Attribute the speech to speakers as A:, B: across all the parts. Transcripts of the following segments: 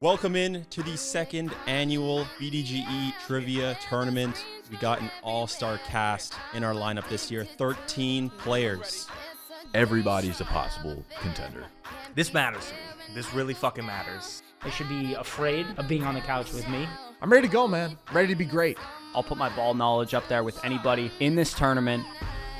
A: Welcome in to the second annual BDGE Trivia Tournament. We got an all-star cast in our lineup this year, 13 players.
B: Everybody's a possible contender.
C: This matters to me. This really fucking matters.
D: They should be afraid of being on the couch with me.
E: I'm ready to go, man. Ready to be great.
F: I'll put my ball knowledge up there with anybody in this tournament.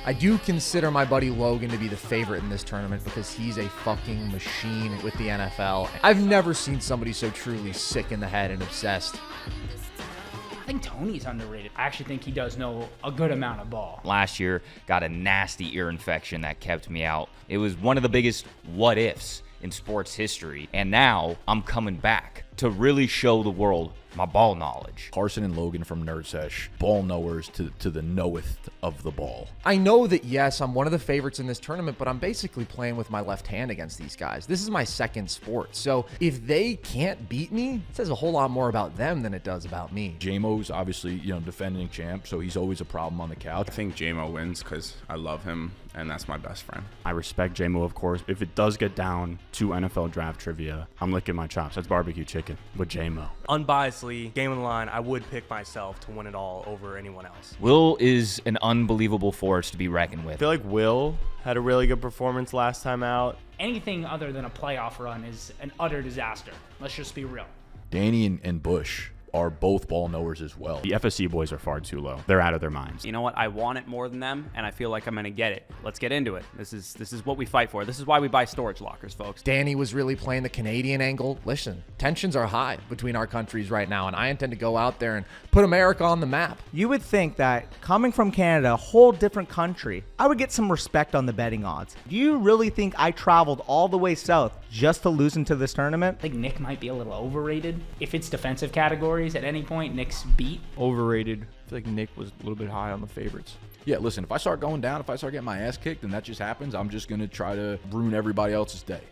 E: I do consider my buddy Logan to be the favorite in this tournament because he's a fucking machine with the NFL. I've never seen somebody so truly sick in the head and obsessed.
D: I think Tony's underrated. I actually think he does know a good amount of ball.
G: Last year, got a nasty ear infection that kept me out. It was one of the biggest what-ifs in sports history. And now I'm coming back to really show the world my ball knowledge.
B: Carson and Logan from Nerd Sesh, ball knowers to the knoweth of the ball.
E: I know that, yes, I'm one of the favorites in this tournament, but I'm basically playing with my left hand against these guys. This is my second sport. So if they can't beat me, it says a whole lot more about them than it does about me.
B: J-Mo's obviously, defending champ, so he's always a problem on the couch.
H: I think J-Mo wins because I love him, and that's my best friend.
I: I respect J-Mo, of course. If it does get down to NFL draft trivia, I'm licking my chops. That's barbecue chicken with J-Mo.
C: Unbiasedly, game on the line, I would pick myself to win it all over anyone else.
G: Will is an unbelievable force to be reckoned with.
J: I feel like Will had a really good performance last time out.
D: Anything other than a playoff run is an utter disaster. Let's just be real.
B: Danny and Bush are both ball knowers as well.
I: The FSC boys are far too low. They're out of their minds.
F: You know what? I want it more than them, and I feel like I'm going to get it. Let's get into it. This is what we fight for. This is why we buy storage lockers, folks.
E: Danny was really playing the Canadian angle. Listen, tensions are high between our countries right now, and I intend to go out there and put America on the map.
K: You would think that coming from Canada, a whole different country, I would get some respect on the betting odds. Do you really think I traveled all the way south just to lose into this tournament?
D: I think Nick might be a little overrated. If it's defensive categories, at any point, Nick's beat.
L: Overrated. I feel like Nick was a little bit high on the favorites.
B: Yeah, listen, if I start going down, if I start getting my ass kicked, and that just happens, I'm just going to try to ruin everybody else's day.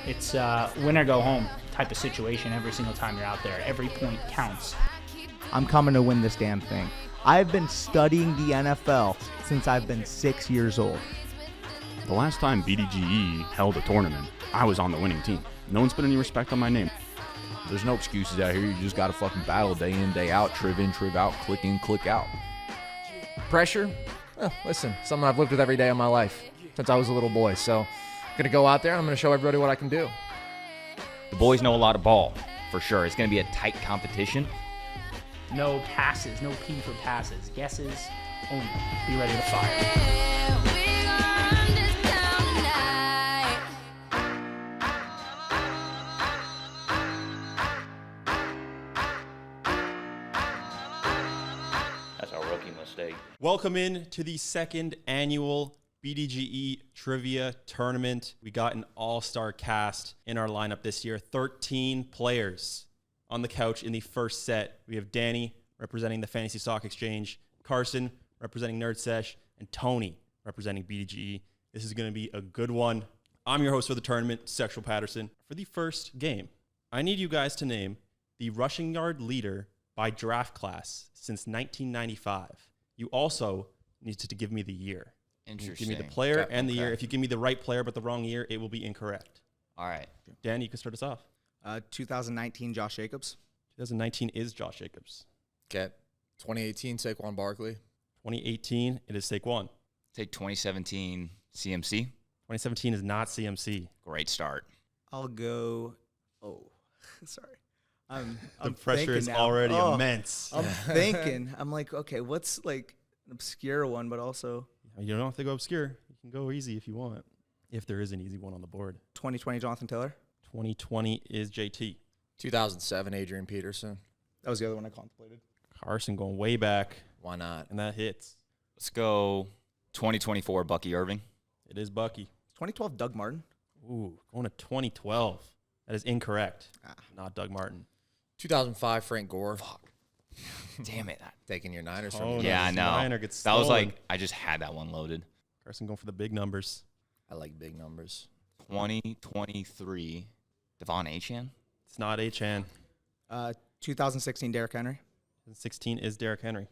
D: It's win or go home type of situation every single time you're out there. Every point counts.
K: I'm coming to win this damn thing. I've been studying the NFL since I've been 6 years old.
I: The last time BDGE held a tournament, I was on the winning team. No one's put any respect on my name.
B: There's no excuses out here. You just got to fucking battle day in, day out, triv in, triv out, click in, click out.
E: Pressure? Listen, something I've lived with every day of my life since I was a little boy. So I'm going to go out there and I'm going to show everybody what I can do.
G: The boys know a lot of ball, for sure. It's going to be a tight competition.
D: No passes, no P for passes. Guesses only. Be ready to fire.
A: Welcome in to the second annual BDGE Trivia Tournament. We got an all-star cast in our lineup this year, 13 players. On the couch in the first set, we have Danny representing the Fantasy Stock Exchange, Carson representing Nerd Sesh, and Tony representing BDGE. This is going to be a good one. I'm your host for the tournament, Sexual Patterson. For the first game, I need you guys to name the rushing yard leader by draft class since 1995. You also need to give me the year.
G: Interesting.
A: Give me the player and the year. If you give me the right player but the wrong year, it will be incorrect.
G: All right.
A: Dan, you can start us off.
K: 2019 Josh Jacobs.
A: 2019 is Josh Jacobs.
E: Okay. 2018 Saquon Barkley.
A: 2018, it is Saquon.
G: Take 2017 CMC.
A: 2017 is not CMC.
G: Great start.
K: I'll go. Oh, sorry.
A: The pressure is already immense.
K: I'm thinking. I'm like, okay, what's like an obscure one, but also.
A: You don't have to go obscure. You can go easy if you want, if there is an easy one on the board.
K: 2020 Jonathan Taylor.
A: 2020 is JT.
E: 2007 Adrian Peterson.
K: That was the other one I contemplated.
A: Carson going way back.
E: Why not?
A: And that hits.
G: Let's go 2024 Bucky Irving.
A: It is Bucky.
K: 2012 Doug Martin.
A: Ooh, going to 2012. That is incorrect. Not Doug Martin.
E: 2005 Frank Gore.
G: Fuck. Damn it.
E: Taking your Niners from you.
G: Yeah, I know.
A: Niner gets
G: that was
A: stolen.
G: like, I just had that one loaded.
A: Carson going for the big numbers.
E: I like big numbers.
G: 2023 Devon Achane.
A: It's not Achane.
K: 2016 Derrick Henry.
A: 2016 is Derrick Henry.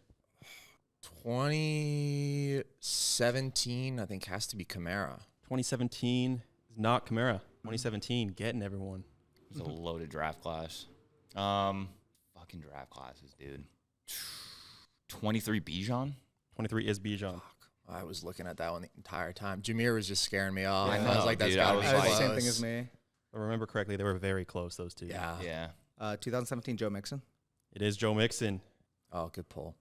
E: 2017, I think, has to be Kamara.
A: 2017 is not Kamara. 2017, getting everyone.
G: It's a loaded draft class. Fucking draft classes, dude. 23 Bijan?
A: 23 is Bijan.
E: I was looking at that one the entire time. Jameer was just scaring me off.
G: Yeah,
E: I was like, that's
G: dude,
E: got to
G: I
E: be
G: was
E: close.
G: like-
K: Same thing as me.
A: If I remember correctly, they were very close, those two.
E: Yeah.
G: Yeah.
K: 2017 Joe Mixon.
A: It is Joe Mixon.
E: Oh, good pull.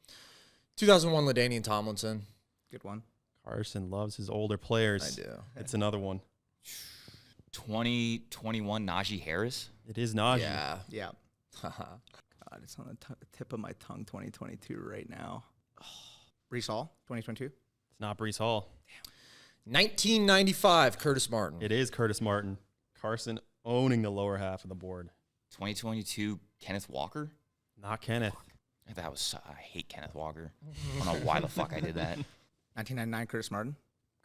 E: 2001 LaDainian Tomlinson.
K: Good one.
A: Carson loves his older players.
E: I do.
A: It's another one.
G: 2021 Najee Harris?
A: It is Najee.
E: Yeah.
K: Yeah. God, it's on the tip of my tongue. 2022 right now. Brees Hall. 2022.
A: It's not Brees Hall.
E: 1995 Curtis Martin.
A: It is Curtis Martin. Carson owning the lower half of the board.
G: 2022 Kenneth Walker?
A: Not Kenneth.
G: I hate Kenneth Walker. I don't know why the fuck I did that.
K: 1999 Curtis Martin.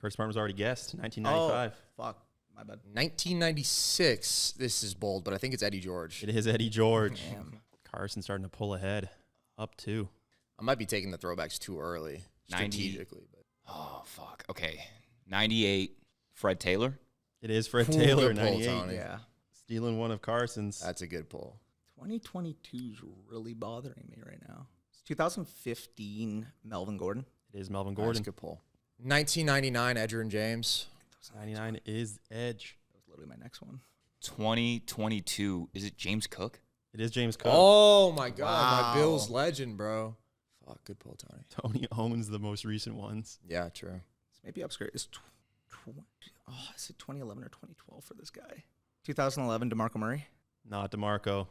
A: Curtis Martin was already guessed. 1995.
K: Oh, fuck. My bad.
E: 1996. This is bold, but I think it's Eddie George.
A: It is Eddie George.
K: Damn.
A: Carson starting to pull ahead. Up 2.
E: I might be taking the throwbacks too early,
G: 90.
E: strategically. But.
G: Oh, fuck. Okay. 98 Fred Taylor?
A: It is Fred
E: Ooh,
A: Taylor,
E: good pull,
A: 98.
E: Tony.
K: Yeah.
A: Stealing one of Carson's.
E: That's a good pull.
K: 2022 is really bothering me right now. It's 2015 Melvin Gordon.
A: It is Melvin
E: That's
A: Gordon.
E: a good pull. 1999 Edgerrin James.
A: 99 is Edge.
K: That was literally my next one.
G: 2022. Is it James Cook?
A: It is James Cook.
E: Oh, my God.
K: Wow.
E: My Bills legend, bro. Fuck, good pull, Tony.
A: Tony owns the most recent ones.
E: Yeah, true.
K: It's maybe upskirt. Is is it 2011 or 2012 for this guy? 2011 DeMarco Murray.
A: Not DeMarco.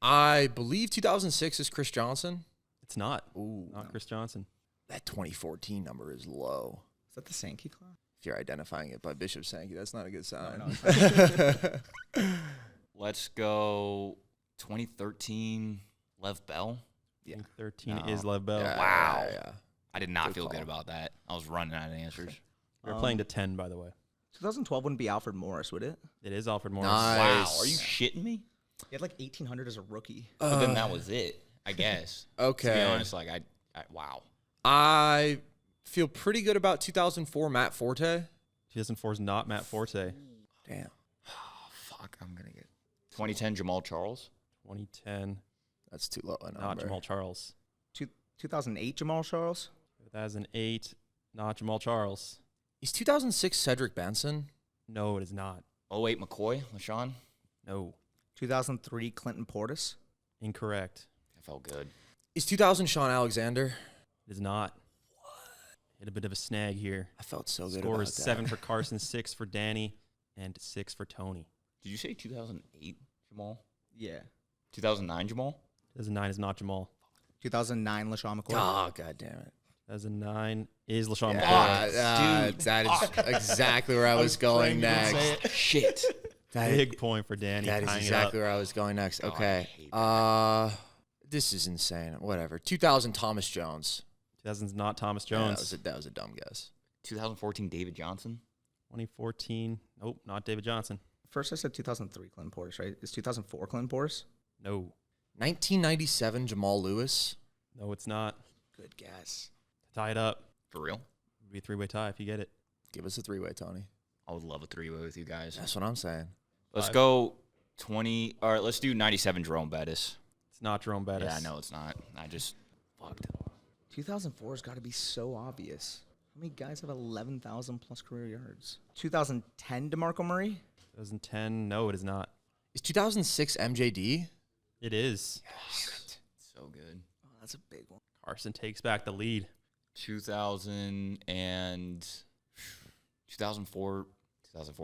E: I believe 2006 is Chris Johnson.
A: It's not.
E: Ooh.
A: Not Chris Johnson.
E: That 2014 number is low.
K: Is that the Sankey class?
E: If you're identifying it by Bishop Sankey, that's not a good sign.
K: No,
G: Let's go 2013 Lev Bell.
A: Yeah. 13 is Lev Bell.
E: Yeah,
G: Wow.
E: yeah.
G: I did not
E: Good
G: feel
E: call.
G: good about that. I was running out of answers.
A: We're playing to 10, by the way.
K: 2012 wouldn't be Alfred Morris, would it?
A: It is Alfred Morris.
E: Nice.
G: Wow. Are you shitting me?
K: He had like 1800 as a rookie.
G: But then that was it, I guess.
E: Okay.
G: To be honest, like, I wow.
E: I feel pretty good about 2004 Matt Forte.
A: 2004 is not Matt Forte.
E: Damn.
G: Oh, fuck. I'm going to get 2010 Jamal Charles.
A: 2010,
E: That's too low a number.
A: not Jamal Charles.
K: 2008 Jamal Charles.
A: 2008, not Jamal Charles.
E: Is 2006 Cedric Benson?
A: No, it is not.
G: 08 McCoy, LaShawn.
A: No.
K: 2003 Clinton Portis.
A: Incorrect.
G: That felt good.
E: Is 2000 Sean Alexander?
A: It is not. Hit a bit of a snag here.
E: I felt so good
A: Score
E: about
A: is
E: that.
A: 7 for Carson, 6 for Danny, and 6 for Tony.
G: Did you say 2008 Jamal?
K: Yeah.
G: 2009 Jamal?
A: 2009 is not Jamal.
K: 2009 LaShawn McCoy.
E: Oh, God damn it.
A: 2009 is LaShawn
E: Yeah,
A: McCoy.
E: dude, that is exactly where I was going next.
G: Shit.
A: Big point for Danny.
E: That is
A: tying it
E: exactly
A: up.
E: where I was going next.
G: God, I
E: Okay.
G: hate
E: This is insane. Whatever. 2000 Thomas Jones.
A: 2000 is not Thomas
E: Yeah,
A: Jones.
E: that was a dumb guess.
G: 2014 David Johnson.
A: 2014, nope, not David Johnson.
K: First I said 2003 Clinton Portis, right? Is 2004 Clinton Portis?
A: No.
E: 1997 Jamal Lewis.
A: No, it's not.
K: Good guess.
A: Tie it up.
G: For real?
A: It'd be a 3-way tie if you get it.
E: Give us a three-way, Tony.
G: I would love a three-way with you guys.
E: That's what I'm saying.
G: Let's go 20. All right, let's do 97 Jerome Bettis.
A: It's not Jerome Bettis.
G: Yeah, no, it's not. I just fucked.
K: 2004 has got to be so obvious. How many guys have 11,000 plus career yards? 2010 DeMarco Murray?
A: 2010, no, it is not.
E: Is 2006 MJD?
A: It is.
G: So good.
K: Oh, that's a big one.
A: Carson takes back the lead.
G: 2004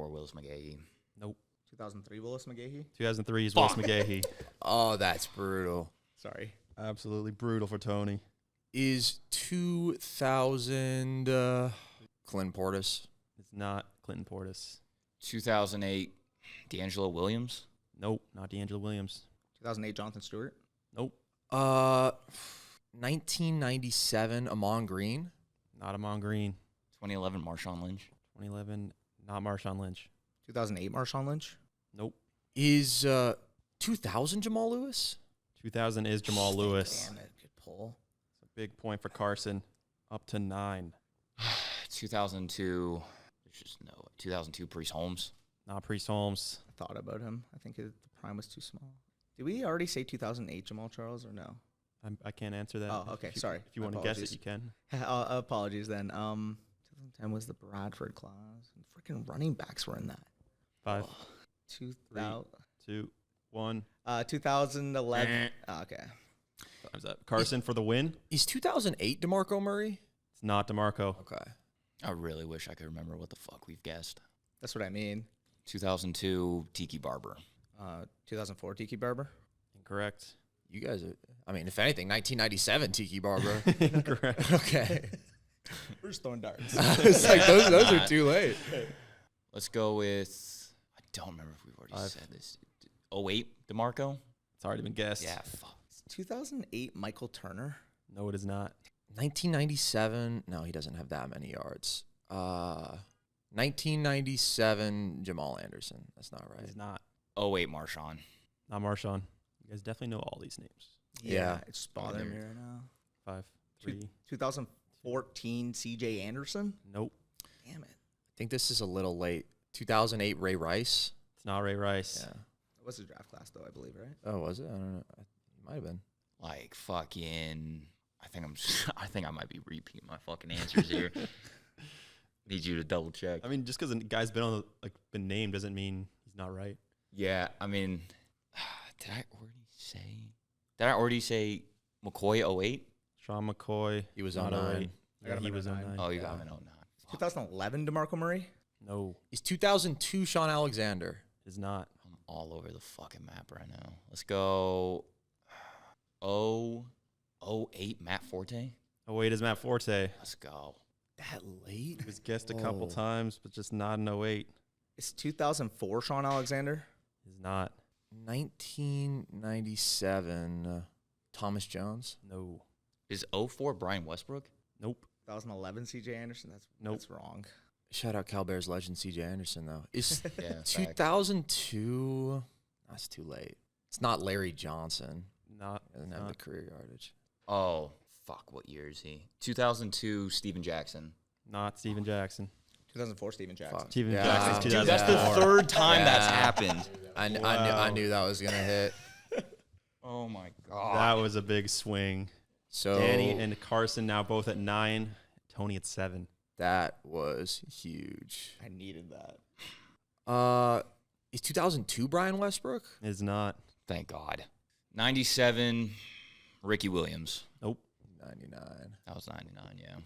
G: Willis McGahee.
A: Nope.
K: 2003 Willis McGahee?
A: 2003 is Willis McGahee.
E: Oh, that's brutal.
K: Sorry.
A: Absolutely brutal for Tony.
E: Is 2000 Clint Portis?
A: It's not Clinton Portis.
G: 2008 D'Angelo Williams.
A: Nope, not D'Angelo Williams.
K: 2008 Jonathan Stewart?
A: Nope.
E: 1997 Amon Green?
A: Not Amon Green.
G: 2011 Marshawn Lynch.
A: 2011, not Marshawn Lynch.
K: 2008 Marshawn Lynch?
A: Nope.
E: Is 2000 Jamal Lewis?
A: 2000 is Jamal Lewis.
K: Damn it. Good pull.
A: It's a big point for Carson. Up to 9.
G: 2002. There's just no. 2002 Priest Holmes.
A: Not Priest Holmes.
K: thought about him. I think the prime was too small. Did we already say 2008 Jamal Charles or no?
A: I can't answer that.
K: Oh, okay. Sorry.
A: If you want to guess it, you can.
K: Apologies then. 2010 was the Bradford class. Freaking running backs were in that.
A: 5,
K: 2000.
A: 3, 2, 1.
K: 2011. Okay.
A: Time's up. Carson for the win.
E: Is 2008 DeMarco Murray?
A: It's not DeMarco.
E: Okay.
G: I really wish I could remember what the fuck we've guessed.
K: That's what I mean.
G: 2002 Tiki Barber.
K: 2004 Tiki Barber.
A: Incorrect.
E: You guys are, I mean, if anything, 1997 Tiki Barber.
A: Incorrect.
E: Okay.
K: We're just throwing darts.
E: It's like those are too late.
G: Let's go with, I don't remember if we've already said this. 08 DeMarco?
A: It's already been guessed.
G: Yeah, fuck.
K: 2008 Michael Turner.
A: No, it is not.
E: 1997. No, he doesn't have that many yards. 1997 Jamal Anderson. That's not right.
A: It's not.
G: 08 Marshawn.
A: Not Marshawn. You guys definitely know all these names.
E: Yeah.
K: It's just bothering me right now.
A: 5, 3.
K: 2014 CJ Anderson.
A: Nope.
K: Damn it.
E: I think this is a little late. 2008 Ray Rice.
A: It's not Ray Rice.
E: Yeah.
K: It was a draft class though, I believe, right?
E: Oh, was it? I don't know. It might have been.
G: Like fucking, I think I might be repeating my fucking answers here. Need you to double check.
A: I mean, just because a guy's been been named doesn't mean he's not right.
G: Yeah, I mean, did I already say McCoy 08?
A: Sean McCoy.
E: He was
A: not
E: 09.
A: Yeah, he was 09.
G: Oh, you got him in 09.
K: 2011 DeMarco Murray.
A: No.
E: Is 2002 Sean Alexander?
A: Is not.
G: I'm all over the fucking map right now. Let's go 08 Matt Forte.
A: 08 is Matt Forte.
G: Let's go.
E: That late?
A: He was guessed a couple times, but just not in 08.
K: Is 2004 Sean Alexander?
A: Is not.
E: 1997 Thomas Jones?
A: No.
G: Is 04 Brian Westbrook?
A: Nope.
K: 2011 CJ Anderson? That's wrong.
E: Shout out Cal Bears legend CJ Anderson, though. Is
G: Yeah,
E: 2002? That's too late. It's not Larry Johnson.
A: Not.
E: Doesn't have the career yardage.
G: Oh, fuck. What year is he? 2002 Steven Jackson.
A: Not Steven Jackson.
K: 2004 Steven Jackson.
E: Fuck.
A: Steven
E: Yeah.
A: Jackson's
G: Dude,
A: 2004.
G: that's the third time that's happened.
E: I knew that was going to hit.
G: Oh, my God.
A: That was a big swing.
E: So
A: Danny and Carson now both at 9. Tony at 7.
E: that was huge.
K: I needed that.
E: Is 2002 Brian Westbrook?
A: Is not.
G: Thank God. 97 Ricky Williams.
A: Nope.
E: 99.
G: That was 99, yeah.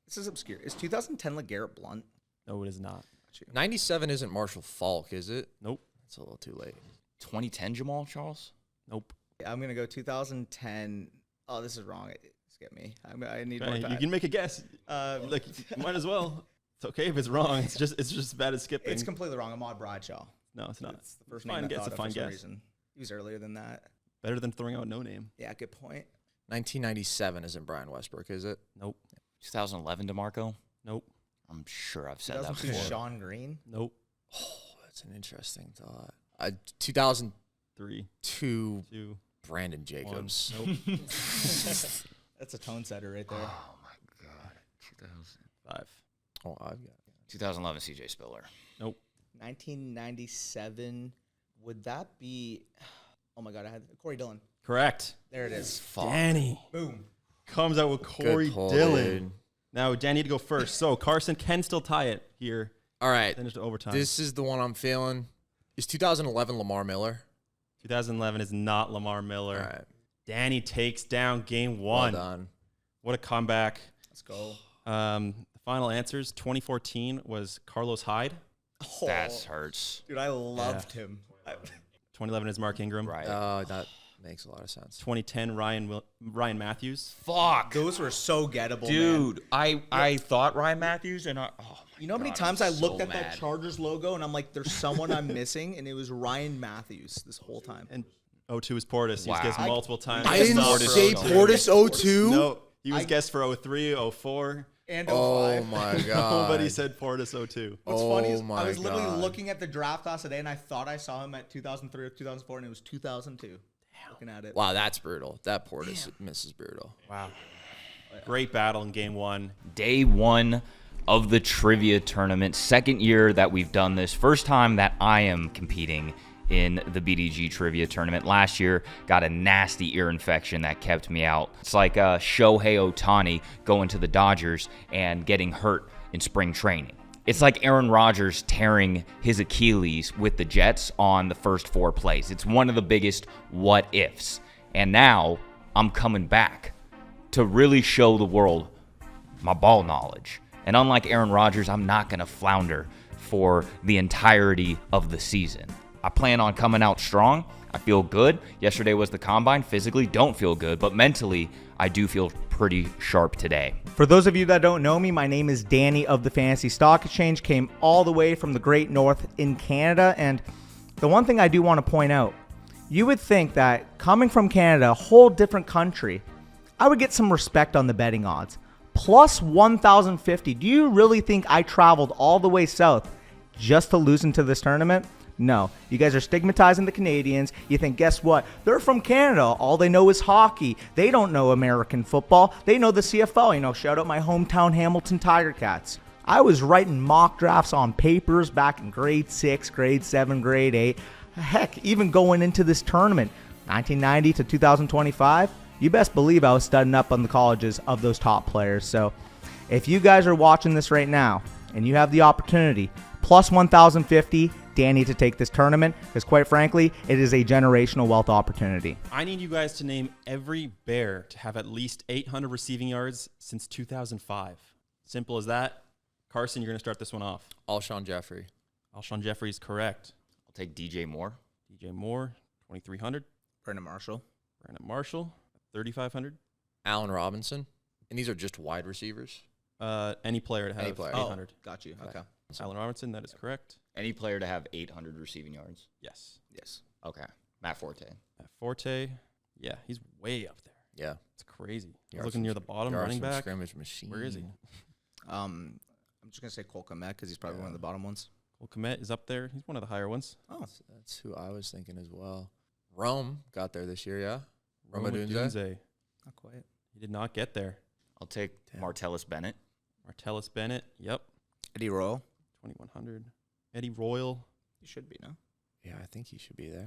K: This is obscure. Is 2010 LeGarrette Blunt?
A: No, it is not.
E: 97 isn't Marshall Falk, is it?
A: Nope.
E: It's a little too late.
G: 2010 Jamal Charles?
A: Nope.
K: I'm going to go 2010. Oh, this is wrong. Skip me. I need more
A: Okay,
K: time.
A: you can make a guess. You might as well. It's okay if it's wrong. It's just as bad as skipping.
K: It's completely wrong. Ahmad Bradshaw.
A: No, it's not.
K: It's the first
A: Fine
K: name I
A: guess,
K: thought
A: a
K: of
A: fine
K: for some
A: guess.
K: reason. He was earlier than that.
A: Better than throwing out no name.
K: Yeah, good point.
E: 1997 isn't Brian Westbrook, is it?
A: Nope.
G: 2011 DeMarco?
A: That
G: I'm sure I've said that
K: 2002
G: before.
K: Sean Green.
A: Nope.
E: Oh, that's an interesting thought. 2002
A: 3, 2,
E: Brandon Jacobs.
A: 1. Nope.
K: That's a tone setter right there.
G: Oh, my God.
A: 5.
E: Oh, I've got
G: 2011 CJ Spiller.
A: Nope.
K: 1997. Would that be? Oh my God! I had Corey Dillon.
A: Correct.
K: There it is.
A: Danny
K: Boom.
A: comes out with Corey
E: pull,
A: Dillon.
E: dude.
A: Now, Danny to go first. So Carson can still tie it here.
E: All right.
A: Finish to overtime.
E: This is the one I'm feeling. Is 2011 Lamar Miller?
A: 2011 is not Lamar Miller.
E: All right.
A: Danny takes down game 1.
E: Well done.
A: What a comeback.
K: Let's go.
A: The final answers, 2014 was Carlos Hyde.
K: Oh,
G: That hurts.
K: dude, I loved him.
A: 2011 is Mark Ingram.
G: Right.
E: That makes a lot of sense.
A: 2010, Ryan Matthews.
G: Fuck.
K: Those were so gettable,
G: Dude,
K: man.
G: I thought Ryan Matthews, and
K: You know how many times I looked at that Chargers logo and I'm like, there's someone I'm missing, and it was Ryan Matthews this whole time.
A: And 02 is Portis. He was
G: Wow.
A: guessed multiple times.
E: I didn't
G: Portis
E: say
G: so
E: Portis 02.
A: No, he was guessed for 03, 04.
K: And
E: Oh
K: 05.
E: my God.
A: Nobody said Portis 02.
K: What's funny is
E: my
K: I was literally
E: God.
K: looking at the draft class today, and I thought I saw him at 2003 or 2004, and it was 2002. Damn. Looking at it.
E: Wow, that's brutal. That Portis misses brutal.
A: Wow. Great battle in game 1.
G: Day 1 of the trivia tournament. Second year that we've done this. First time that I am competing in the BDG trivia tournament. Last year, got a nasty ear infection that kept me out. It's like Shohei Ohtani going to the Dodgers and getting hurt in spring training. It's like Aaron Rodgers tearing his Achilles with the Jets on the first 4 plays. It's one of the biggest what ifs. And now I'm coming back to really show the world my ball knowledge. And unlike Aaron Rodgers, I'm not going to flounder for the entirety of the season. I plan on coming out strong. I feel good. Yesterday was the combine. Physically, don't feel good, but mentally, I do feel pretty sharp today.
K: For those of you that don't know me, my name is Danny of the Fantasy Stock Exchange. Came all the way from the Great North in Canada. And the one thing I do want to point out, you would think that coming from Canada, a whole different country, I would get some respect on the betting odds. Plus 1,050. Do you really think I traveled all the way south just to lose into this tournament? No. You guys are stigmatizing the Canadians. You think, guess what? They're from Canada. All they know is hockey. They don't know American football. They know the CFL. Shout out my hometown Hamilton Tiger Cats. I was writing mock drafts on papers back in grade 6, grade 7, grade 8. Heck, even going into this tournament, 1990 to 2025, you best believe I was studying up on the colleges of those top players. So if you guys are watching this right now and you have the opportunity, plus 1,050, Danny to take this tournament, because quite frankly, it is a generational wealth opportunity.
A: I need you guys to name every Bear to have at least 800 receiving yards since 2005. Simple as that. Carson, you're going to start this one off.
E: Alshon Jeffrey.
A: Alshon Jeffrey is correct.
G: I'll take DJ Moore.
A: DJ Moore, 2,300.
K: Brandon Marshall.
A: 3,500.
E: Allen Robinson. And these are just wide receivers?
A: Any player to have 800.
K: Oh, got you. Okay.
A: Allen Robinson, that is correct.
G: Any player to have 800 receiving yards?
A: Yes.
G: Okay. Matt Forte.
A: Matt Forte, yeah, he's way up there.
E: Yeah.
A: It's crazy. He's looking near the bottom, running back.
E: Scrimmage machine.
A: Where is he?
K: I'm just going to say Cole Kmet because he's probably one of the bottom ones.
A: Cole Kmet is up there. He's one of the higher ones.
E: Oh, that's who I was thinking as well. Rome got there this year, yeah?
A: Rome Odunze.
K: Not quite.
A: He did not get there.
G: I'll take Martellus Bennett.
A: Martellus Bennett, yep.
K: Eddie Royal.
A: 2,100. Eddie Royal.
K: He should be, no?
E: Yeah, I think he should be there.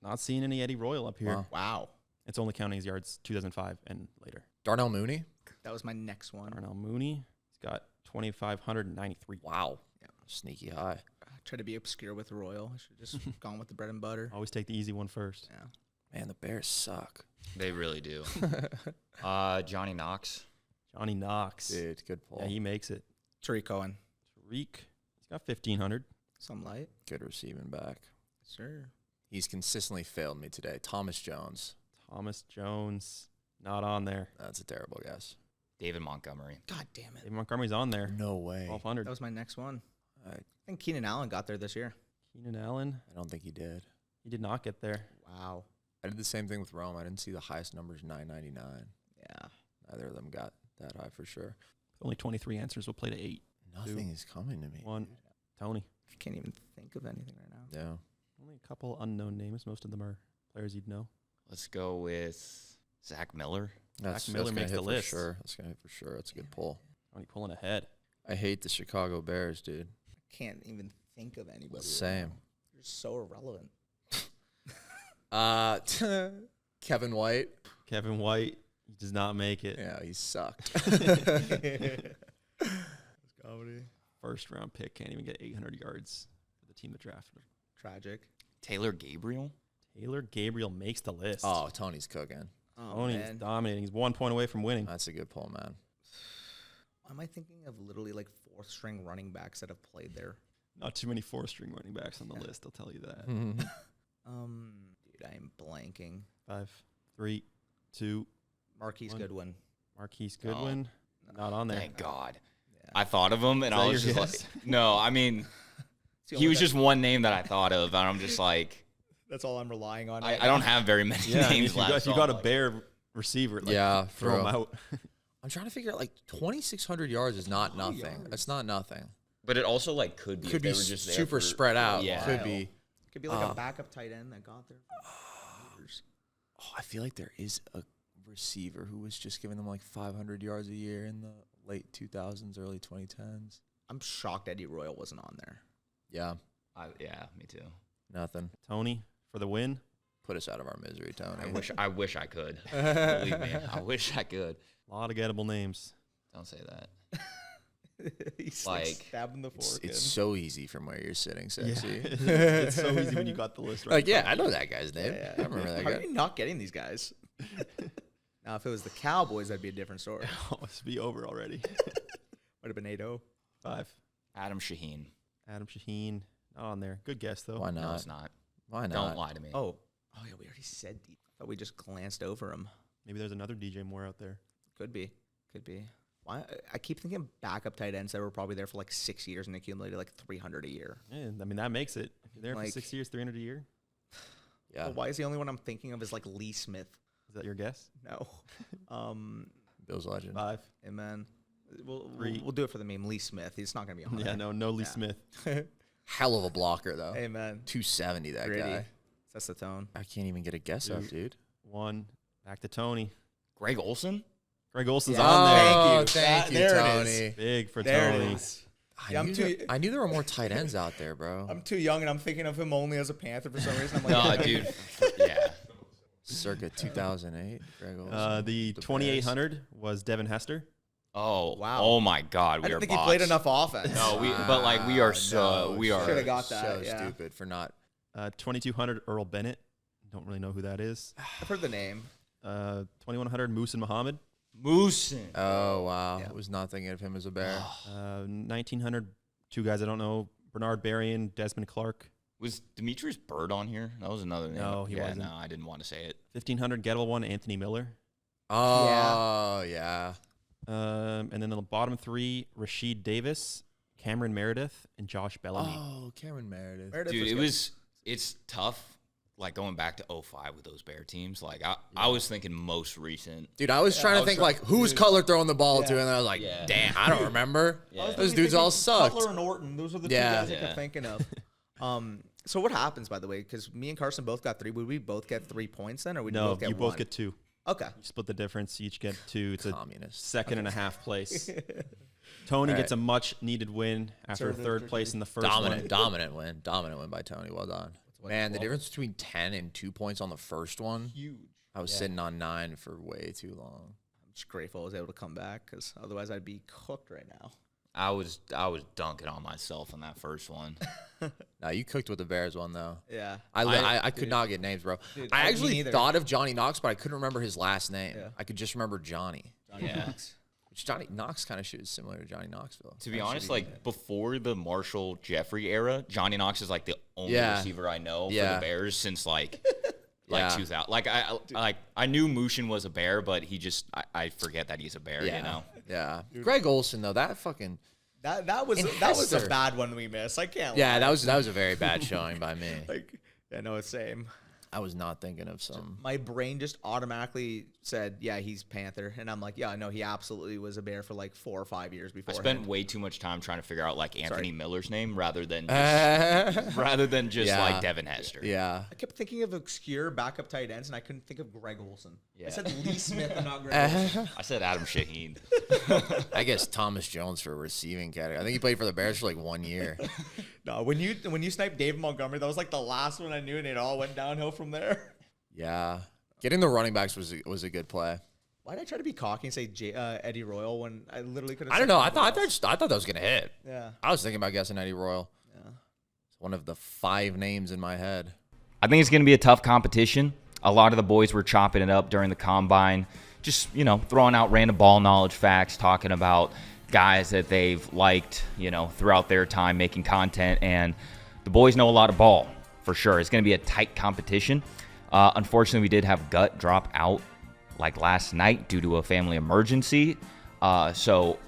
A: Not seeing any Eddie Royal up here.
K: Wow.
A: It's only counting his yards 2005 and later.
E: Darnell Mooney.
K: That was my next one.
A: Darnell Mooney. He's got 2,593.
E: Wow. Yeah. Sneaky high.
K: I tried to be obscure with Royal. I should have just gone with the bread and butter.
A: Always take the easy one first.
K: Yeah.
E: Man, the Bears suck.
G: They really do. Johnny Knox.
A: Johnny Knox.
E: Dude, good pull.
A: Yeah, he makes it.
K: Tariq Cohen.
A: Tariq. He's got 1,500.
K: Some light.
E: Good receiving back.
K: Sure.
E: He's consistently failed me today. Thomas Jones.
A: Thomas Jones. Not on there.
E: That's a terrible guess.
G: David Montgomery.
K: God damn it.
A: David Montgomery's on there.
E: No way.
A: 1,200.
K: That was my next one.
E: I
K: think Keenan Allen got there this year.
A: Keenan Allen.
E: don't think he did.
A: He did not get there.
K: Wow.
E: I did the same thing with Rome. I didn't see the highest numbers, 999.
K: Yeah.
E: Neither of them got that high for sure.
A: Only 23 answers. We'll play to 8.
E: Nothing is coming to me.
A: 1. Tony.
K: I can't even think of anything right now.
E: Yeah.
A: Only a couple unknown names. Most of them are players you'd know.
G: Let's go with Zach Miller.
E: That's
A: Miller makes the list.
E: Sure. That's going to hit for sure. That's a good pull.
A: Tony pulling ahead.
E: I hate the Chicago Bears, dude.
K: I can't even think of anybody.
E: Same.
K: Right now. You're so irrelevant.
E: Kevin White.
A: Kevin White. He does not make it.
E: Yeah, he sucked.
K: Comedy.
A: First round pick. Can't even get 800 yards for the team that drafted him.
K: Tragic.
G: Taylor Gabriel.
A: Taylor Gabriel makes the list.
E: Oh, Tony's cooking.
K: Oh,
A: Tony's dominating. He's 1 point away from winning.
E: That's a good pull, man.
K: Am I thinking of literally like 4th string running backs that have played there?
A: Not too many 4th-string running backs on the list, I'll tell you that.
K: Dude, I am blanking.
A: 5, 3, 2.
K: Marquise Goodwin.
A: Marquise Goodwin. Not on there.
G: Thank God. Yeah. I thought of him, and I was just
A: guess?
G: like, no, I mean, he was just one name that I thought of, and I'm just like.
K: That's all I'm relying on.
G: I don't have very many names left.
A: If you got a Bear receiver, like, throw him out.
E: I'm trying to figure out, like, 2,600 yards is not nothing. That's not nothing.
G: But it also, like, could be if they were just there
E: super spread out.
G: Yeah.
E: Could be.
K: Could be like a backup tight end that got there for years.
E: Oh, I feel like there is a receiver who was just giving them like 500 yards a year in the
M: late 2000s, early 2010s.
K: I'm shocked Eddie Royal wasn't on there.
M: Yeah.
G: Yeah, me too.
M: Nothing.
A: Tony for the win.
M: Put us out of our misery, Tony.
G: I wish I could. Believe me, I wish I could.
A: A lot of gettable names.
G: Don't say that.
K: He's
G: like
K: stabbing the fork.
M: It's so easy from where you're sitting, Sexy.
A: It's so easy when you got the list right.
M: Like, yeah, I know that guy's name.
K: Yeah.
M: I remember that
K: How
M: guy.
K: are you not getting these guys? Now, if it was the Cowboys, that'd be a different story.
A: Oh, it's be over already.
K: Would have been 8-0.
A: 5.
G: Adam Shaheen.
A: Adam Shaheen. Not on there. Good guess, though.
M: Why not?
G: No, it's not.
M: Why not?
G: Don't lie to me.
K: Oh, yeah, we already said I thought we just glanced over him.
A: Maybe there's another DJ Moore out there.
K: Could be. Why? I keep thinking backup tight ends that were probably there for like 6 years and accumulated like 300 a year.
A: Yeah, I mean, that makes it. If you're there
K: Like-
A: for 6 years, 300 a year.
M: Yeah.
K: Well, why is the only one I'm thinking of is like Lee Smith?
A: Is that your guess?
K: No.
M: Bills legend.
A: 5.
K: Hey, man. We'll
A: 3.
K: we'll do it for the meme. Lee Smith. He's not going to be on
A: Yeah,
K: there.
A: no Lee
K: Yeah.
A: Smith.
M: Hell of a blocker, though.
K: Hey, man.
M: 270, that
K: Gritty.
M: guy.
K: That's the tone.
M: I can't even get a guess up, dude.
A: 1. Back to Tony.
G: Greg Olson?
A: Greg Olson's
K: Yeah.
A: on there.
M: Oh, thank you,
K: there it
M: Tony.
K: is.
A: Big for
K: There
A: Tony.
K: it is.
M: I,
K: Yeah,
M: I knew there were more tight ends out there, bro.
K: I'm too young, and I'm thinking of him only as a Panther for some reason. I'm
G: No,
K: like,
G: dude. Yeah.
M: Circa 2008, Greg Olson.
A: The
M: Bears.
A: 2800 was Devin Hester.
G: Oh,
K: Wow.
G: Oh my God,
K: I
G: we
K: didn't
G: are
K: think
G: bots.
K: he played enough offense.
G: No, but like we are so
M: No,
G: we are.
K: Should've got that,
M: So
K: yeah.
M: stupid for not.
A: 2200 Earl Bennett. Don't really know who that is.
K: I've heard the name.
A: 2100 Moose and Muhammad.
G: Moosin.
M: Oh wow,
K: Yeah.
M: was not thinking of him as a bear.
A: 1900 two guys I don't know. Bernard Berrien, Desmond Clark.
G: Was Demetrius Bird on here? That was another name.
A: No, he wasn't.
G: No, I didn't want to say it.
A: 1500 gettable one, Anthony Miller.
M: Oh yeah.
A: And then the bottom 3, Rashid Davis, Cameron Meredith, and Josh Bellamy.
M: Oh, Cameron Meredith.
G: Dude, it's tough. Like going back to 05 with those Bear teams. Like I was thinking most recent.
M: Dude, I was trying to think like who's Cutler throwing the ball to, and then I was like, damn, I don't remember. Those dudes all sucked.
K: Cutler and Orton, those are the two guys I kept thinking of. So what happens, by the way? Because me and Carson both got 3. Would we both get 3 points then, or would
A: No,
K: both get
A: you
K: 1?
A: both get 2.
K: Okay.
A: You split the difference. You each get 2. It's
M: Communist.
A: a second and a half place. Tony gets a much needed win after third place in the first one.
M: Dominant win by Tony. Well done. Man, the difference between 10 and 2 points on the first one.
K: Huge.
M: I was sitting on 9 for way too long.
K: I'm just grateful I was able to come back, because otherwise I'd be cooked right now.
G: I was dunking on myself in that first one.
M: Nah, you cooked with the Bears one though.
K: Yeah.
M: I could not get names, bro.
K: Dude,
M: I
K: me
M: actually
K: neither.
M: thought of Johnny Knox, but I couldn't remember his last name.
K: Yeah.
M: I could just remember Johnny.
G: Yeah.
M: Which Johnny Knox kind of is similar to Johnny Knoxville.
G: To be honest, like before the Marshall Jeffrey era, Johnny Knox is like the only receiver I know for the Bears since like 2000. Like I knew Mushin was a Bear, but I forget that he's a Bear. You know.
M: Yeah. Greg Olson though, that fucking
K: that was
M: Hester.
K: a bad one we missed. I can't.
M: yeah,
K: lie.
M: that was a very bad showing by me.
K: like no, it's same.
M: I was not thinking of some.
K: My brain just automatically said, yeah, he's Panther. And I'm like, yeah, no, he absolutely was a Bear for like 4 or 5 years before.
G: I spent way too much time trying to figure out like Anthony Miller's name rather than just like Devin Hester.
M: Yeah.
K: I kept thinking of obscure backup tight ends, and I couldn't think of Greg Olson.
G: Yeah.
K: I said Lee Smith and not Greg Olson.
G: I said Adam Shaheen.
M: I guess Thomas Jones for receiving category. I think he played for the Bears for like 1 year.
K: No, when you sniped David Montgomery, that was like the last one I knew, and it all went downhill from there.
M: Yeah. Getting the running backs was a good play.
K: Why did I try to be cocky and say Eddie Royal when I literally could have?
M: I don't know. I thought that was gonna hit.
K: Yeah.
M: I was thinking about guessing Eddie Royal. Yeah. It's one of the 5 names in my head.
G: I think it's going to be a tough competition. A lot of the boys were chopping it up during the combine, just throwing out random ball knowledge facts, talking about guys that they've liked, throughout their time making content, and the boys know a lot of ball for sure. It's going to be a tight competition. Unfortunately, we did have Gut drop out like last night due to a family emergency. So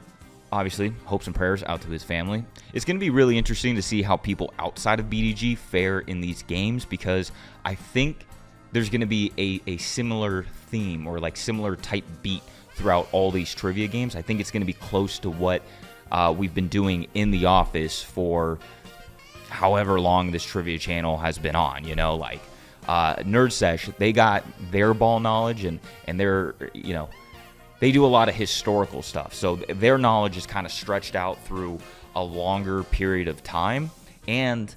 G: obviously, hopes and prayers out to his family. It's going to be really interesting to see how people outside of BDG fare in these games, because I think there's going to be a similar theme or like similar type beat throughout all these trivia games. I think it's going to be close to what we've been doing in the office for however long this trivia channel has been on, Nerd Sesh, they got their ball knowledge and their, they do a lot of historical stuff. So their knowledge is kind of stretched out through a longer period of time. And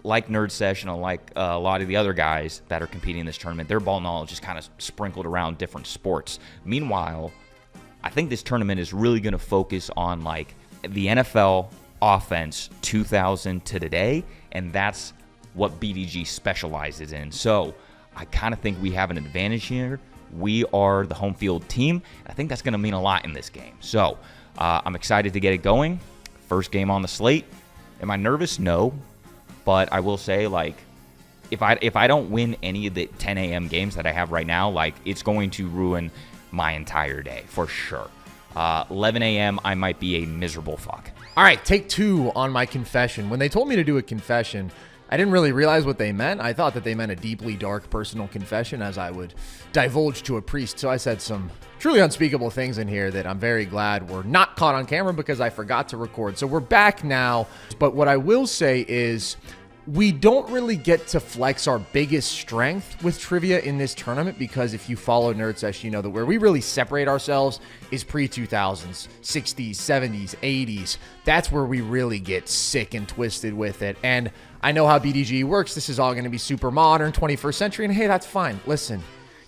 G: like Nerd Session and like a lot of the other guys that are competing in this tournament, their ball knowledge is kind of sprinkled around different sports. Meanwhile, I think this tournament is really going to focus on like the NFL offense 2000 to today, and that's what BDG specializes in. So I kind of think we have an advantage here. We are the home field team. I think that's going to mean a lot in this game. So I'm excited to get it going. First game on the slate. Am I nervous? No. But I will say, like, if I don't win any of the 10 a.m. games that I have right now, like, it's going to ruin my entire day for sure. 11 a.m., I might be a miserable fuck.
E: All right, take 2 on my confession. When they told me to do a confession, I didn't really realize what they meant. I thought that they meant a deeply dark personal confession, as I would divulge to a priest. So I said some truly unspeakable things in here that I'm very glad were not caught on camera because I forgot to record. So we're back now. But what I will say is we don't really get to flex our biggest strength with trivia in this tournament, because if you follow Nerd Sesh, you know that where we really separate ourselves is pre-2000s, 60s, 70s, 80s. That's where we really get sick and twisted with it. And I know how BDGE works. This is all going to be super modern, 21st century, and hey, that's fine. Listen,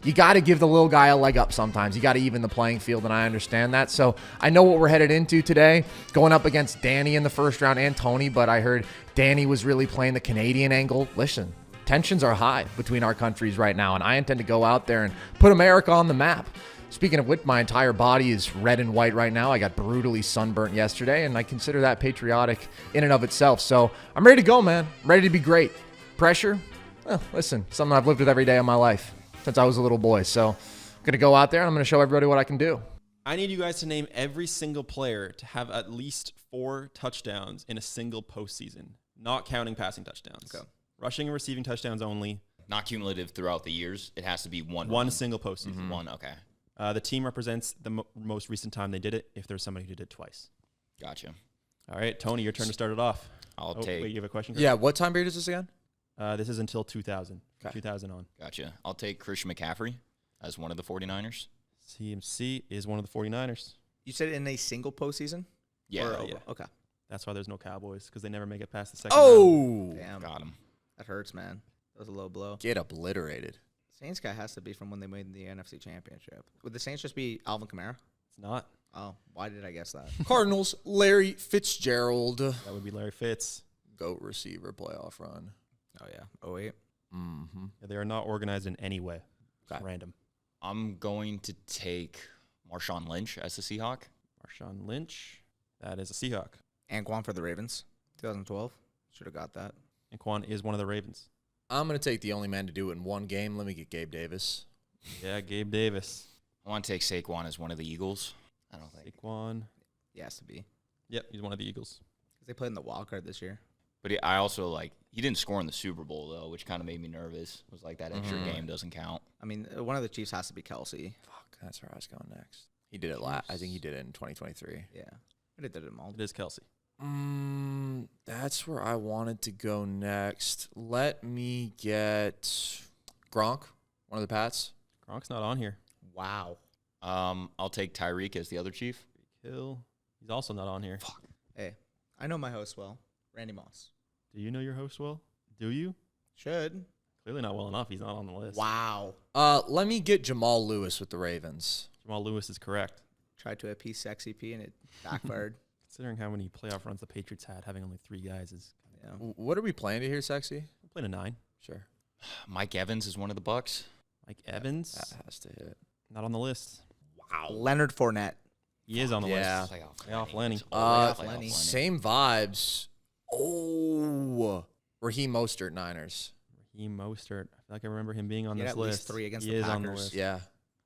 E: you got to give the little guy a leg up sometimes. You got to even the playing field, and I understand that. So I know what we're headed into today, going up against Danny in the first round and Tony, but I heard Danny was really playing the Canadian angle. Listen, tensions are high between our countries right now, and I intend to go out there and put America on the map. Speaking of which, my entire body is red and white right now. I got brutally sunburnt yesterday, and I consider that patriotic in and of itself. So I'm ready to go, man. I'm ready to be great. Pressure? Well, listen, something I've lived with every day of my life since I was a little boy. So I'm going to go out there, and I'm going to show everybody what I can do.
A: I need you guys to name every single player to have at least 4 touchdowns in a single postseason, not counting passing touchdowns.
N: Okay.
A: Rushing and receiving touchdowns only.
G: Not cumulative throughout the years. It has to be one.
A: One single postseason.
G: Mm-hmm. One, okay.
A: The team represents the most recent time they did it, if there's somebody who did it twice.
G: Gotcha.
A: All right, Tony, your turn to start it off.
G: I'll take...
A: Wait, you have a question, Chris?
M: Yeah, what time period is this again?
A: This is until 2000. Okay. 2000 on.
G: Gotcha. I'll take Christian McCaffrey as one of the 49ers.
A: CMC is one of the 49ers.
N: You said in a single postseason?
G: Yeah.
A: Yeah.
N: Okay.
A: That's why there's no Cowboys, because they never make it past the second
M: round.
N: Damn.
G: Got him.
N: That hurts, man. That was a low blow.
M: Get obliterated.
N: Saints guy has to be from when they made the NFC Championship. Would the Saints just be Alvin Kamara?
A: It's not.
N: Oh, why did I guess that?
M: Cardinals, Larry Fitzgerald.
A: That would be Larry Fitz.
M: GOAT receiver playoff run.
N: Oh, yeah. 08.
M: Mm-hmm.
A: Yeah, they are not organized in any way. It's random.
G: I'm going to take Marshawn Lynch as the Seahawk.
A: Marshawn Lynch. That is a Seahawk.
N: Anquan for the Ravens. 2012. Should have got that.
A: Anquan is one of the Ravens.
M: I'm going to take the only man to do it in one game. Let me get Gabe Davis.
A: Yeah, Gabe Davis.
G: I want to take Saquon as one of the Eagles. I don't think.
A: Saquon.
N: He has to be.
A: Yep, he's one of the Eagles.
N: Because they played in the wild card this year.
G: But I also, like, he didn't score in the Super Bowl, though, which kind of made me nervous. It was like that extra game doesn't count.
N: I mean, one of the Chiefs has to be Kelsey.
M: Fuck, that's where I was going next. He did it last. I think he did it in 2023.
N: Yeah. But it did it all.
A: It is Kelsey.
M: That's where I wanted to go next. Let me get Gronk, one of the Pats.
A: Gronk's not on here.
N: Wow.
G: I'll take Tyreek as the other Chief.
A: Hill. He's also not on here.
N: Fuck. Hey, I know my host well. Randy Moss.
A: Do you know your host well? Do you?
N: Should.
A: Clearly not well enough. He's not on the list.
N: Wow.
M: Let me get Jamal Lewis with the Ravens.
A: Jamal Lewis is correct.
N: Tried to appease Sexy P and it backfired.
A: Considering how many playoff runs the Patriots had, having only 3 guys is...
N: Yeah.
M: What are we playing to here, Sexy?
A: I'm playing a 9.
M: Sure.
G: Mike Evans is one of the Bucks.
A: Mike Evans?
M: That has to hit.
A: Not on the list.
N: Wow. Leonard Fournette.
A: He is on the list.
G: Playoff
A: Lenny.
N: Lenny.
M: Same vibes. Oh. Raheem Mostert, Niners.
A: Raheem Mostert. I feel like I remember him being on this
N: at
A: list.
N: least 3 against
A: he
N: the
A: is
N: Packers.
A: on the list.
M: Yeah.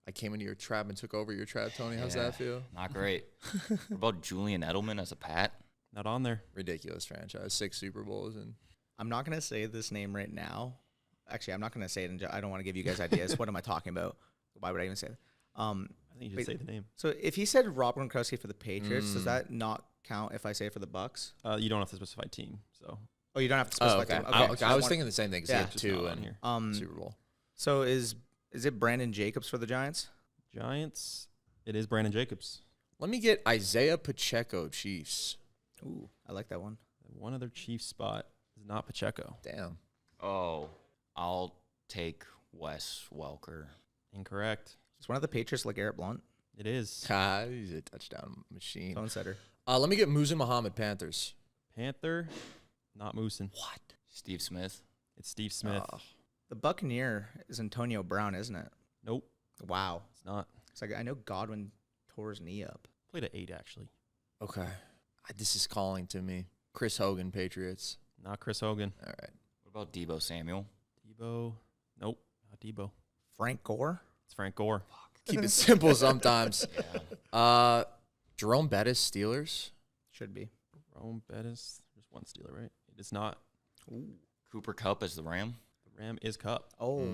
M: I came into your trap and took over your trap, Tony. How's that feel?
G: Not great. What about Julian Edelman as a Pat?
A: Not on there.
M: Ridiculous franchise. 6 Super Bowls. And
N: I'm not going to say this name right now. Actually, I'm not going to say it. I don't want to give you guys ideas. What am I talking about? Why would I even say that?
A: I think you should say the name.
N: So if he said Rob Gronkowski for the Patriots, does that not count if I say it for the Bucks?
A: You don't have to specify team. So.
N: Oh, you don't have to specify team.
M: Okay. I was thinking the same thing.
N: Yeah.
M: He had 2 in
A: here.
M: Super Bowl.
N: So is it Brandon Jacobs for the Giants?
A: Giants. It is Brandon Jacobs.
M: Let me get Isaiah Pacheco, Chiefs.
N: Ooh, I like that one.
A: One other Chiefs spot is not Pacheco.
M: Damn.
G: Oh, I'll take Wes Welker.
A: Incorrect.
N: Is one of the Patriots like Garrett Blunt?
A: It is.
M: He's a touchdown machine.
N: Phone setter.
M: Let me get Musin Muhammad, Panthers.
A: Panther, not Moosin.
M: What?
G: Steve Smith.
A: It's Steve Smith.
N: The Buccaneer is Antonio Brown, isn't it?
A: Nope.
N: Wow.
A: It's not.
N: It's like I know Godwin tore his knee up.
A: Played at 8, actually.
M: Okay. This is calling to me. Chris Hogan, Patriots.
A: Not Chris Hogan.
M: All right.
G: What about Debo Samuel?
A: Debo. Nope. Not Debo.
N: Frank Gore?
A: It's Frank Gore.
M: Keep it simple sometimes. Jerome Bettis, Steelers.
N: Should be.
A: Jerome Bettis. There's one Steeler, right? It is not.
N: Ooh.
G: Cooper Kupp as the Ram.
A: The Ram is Cup.
N: Oh.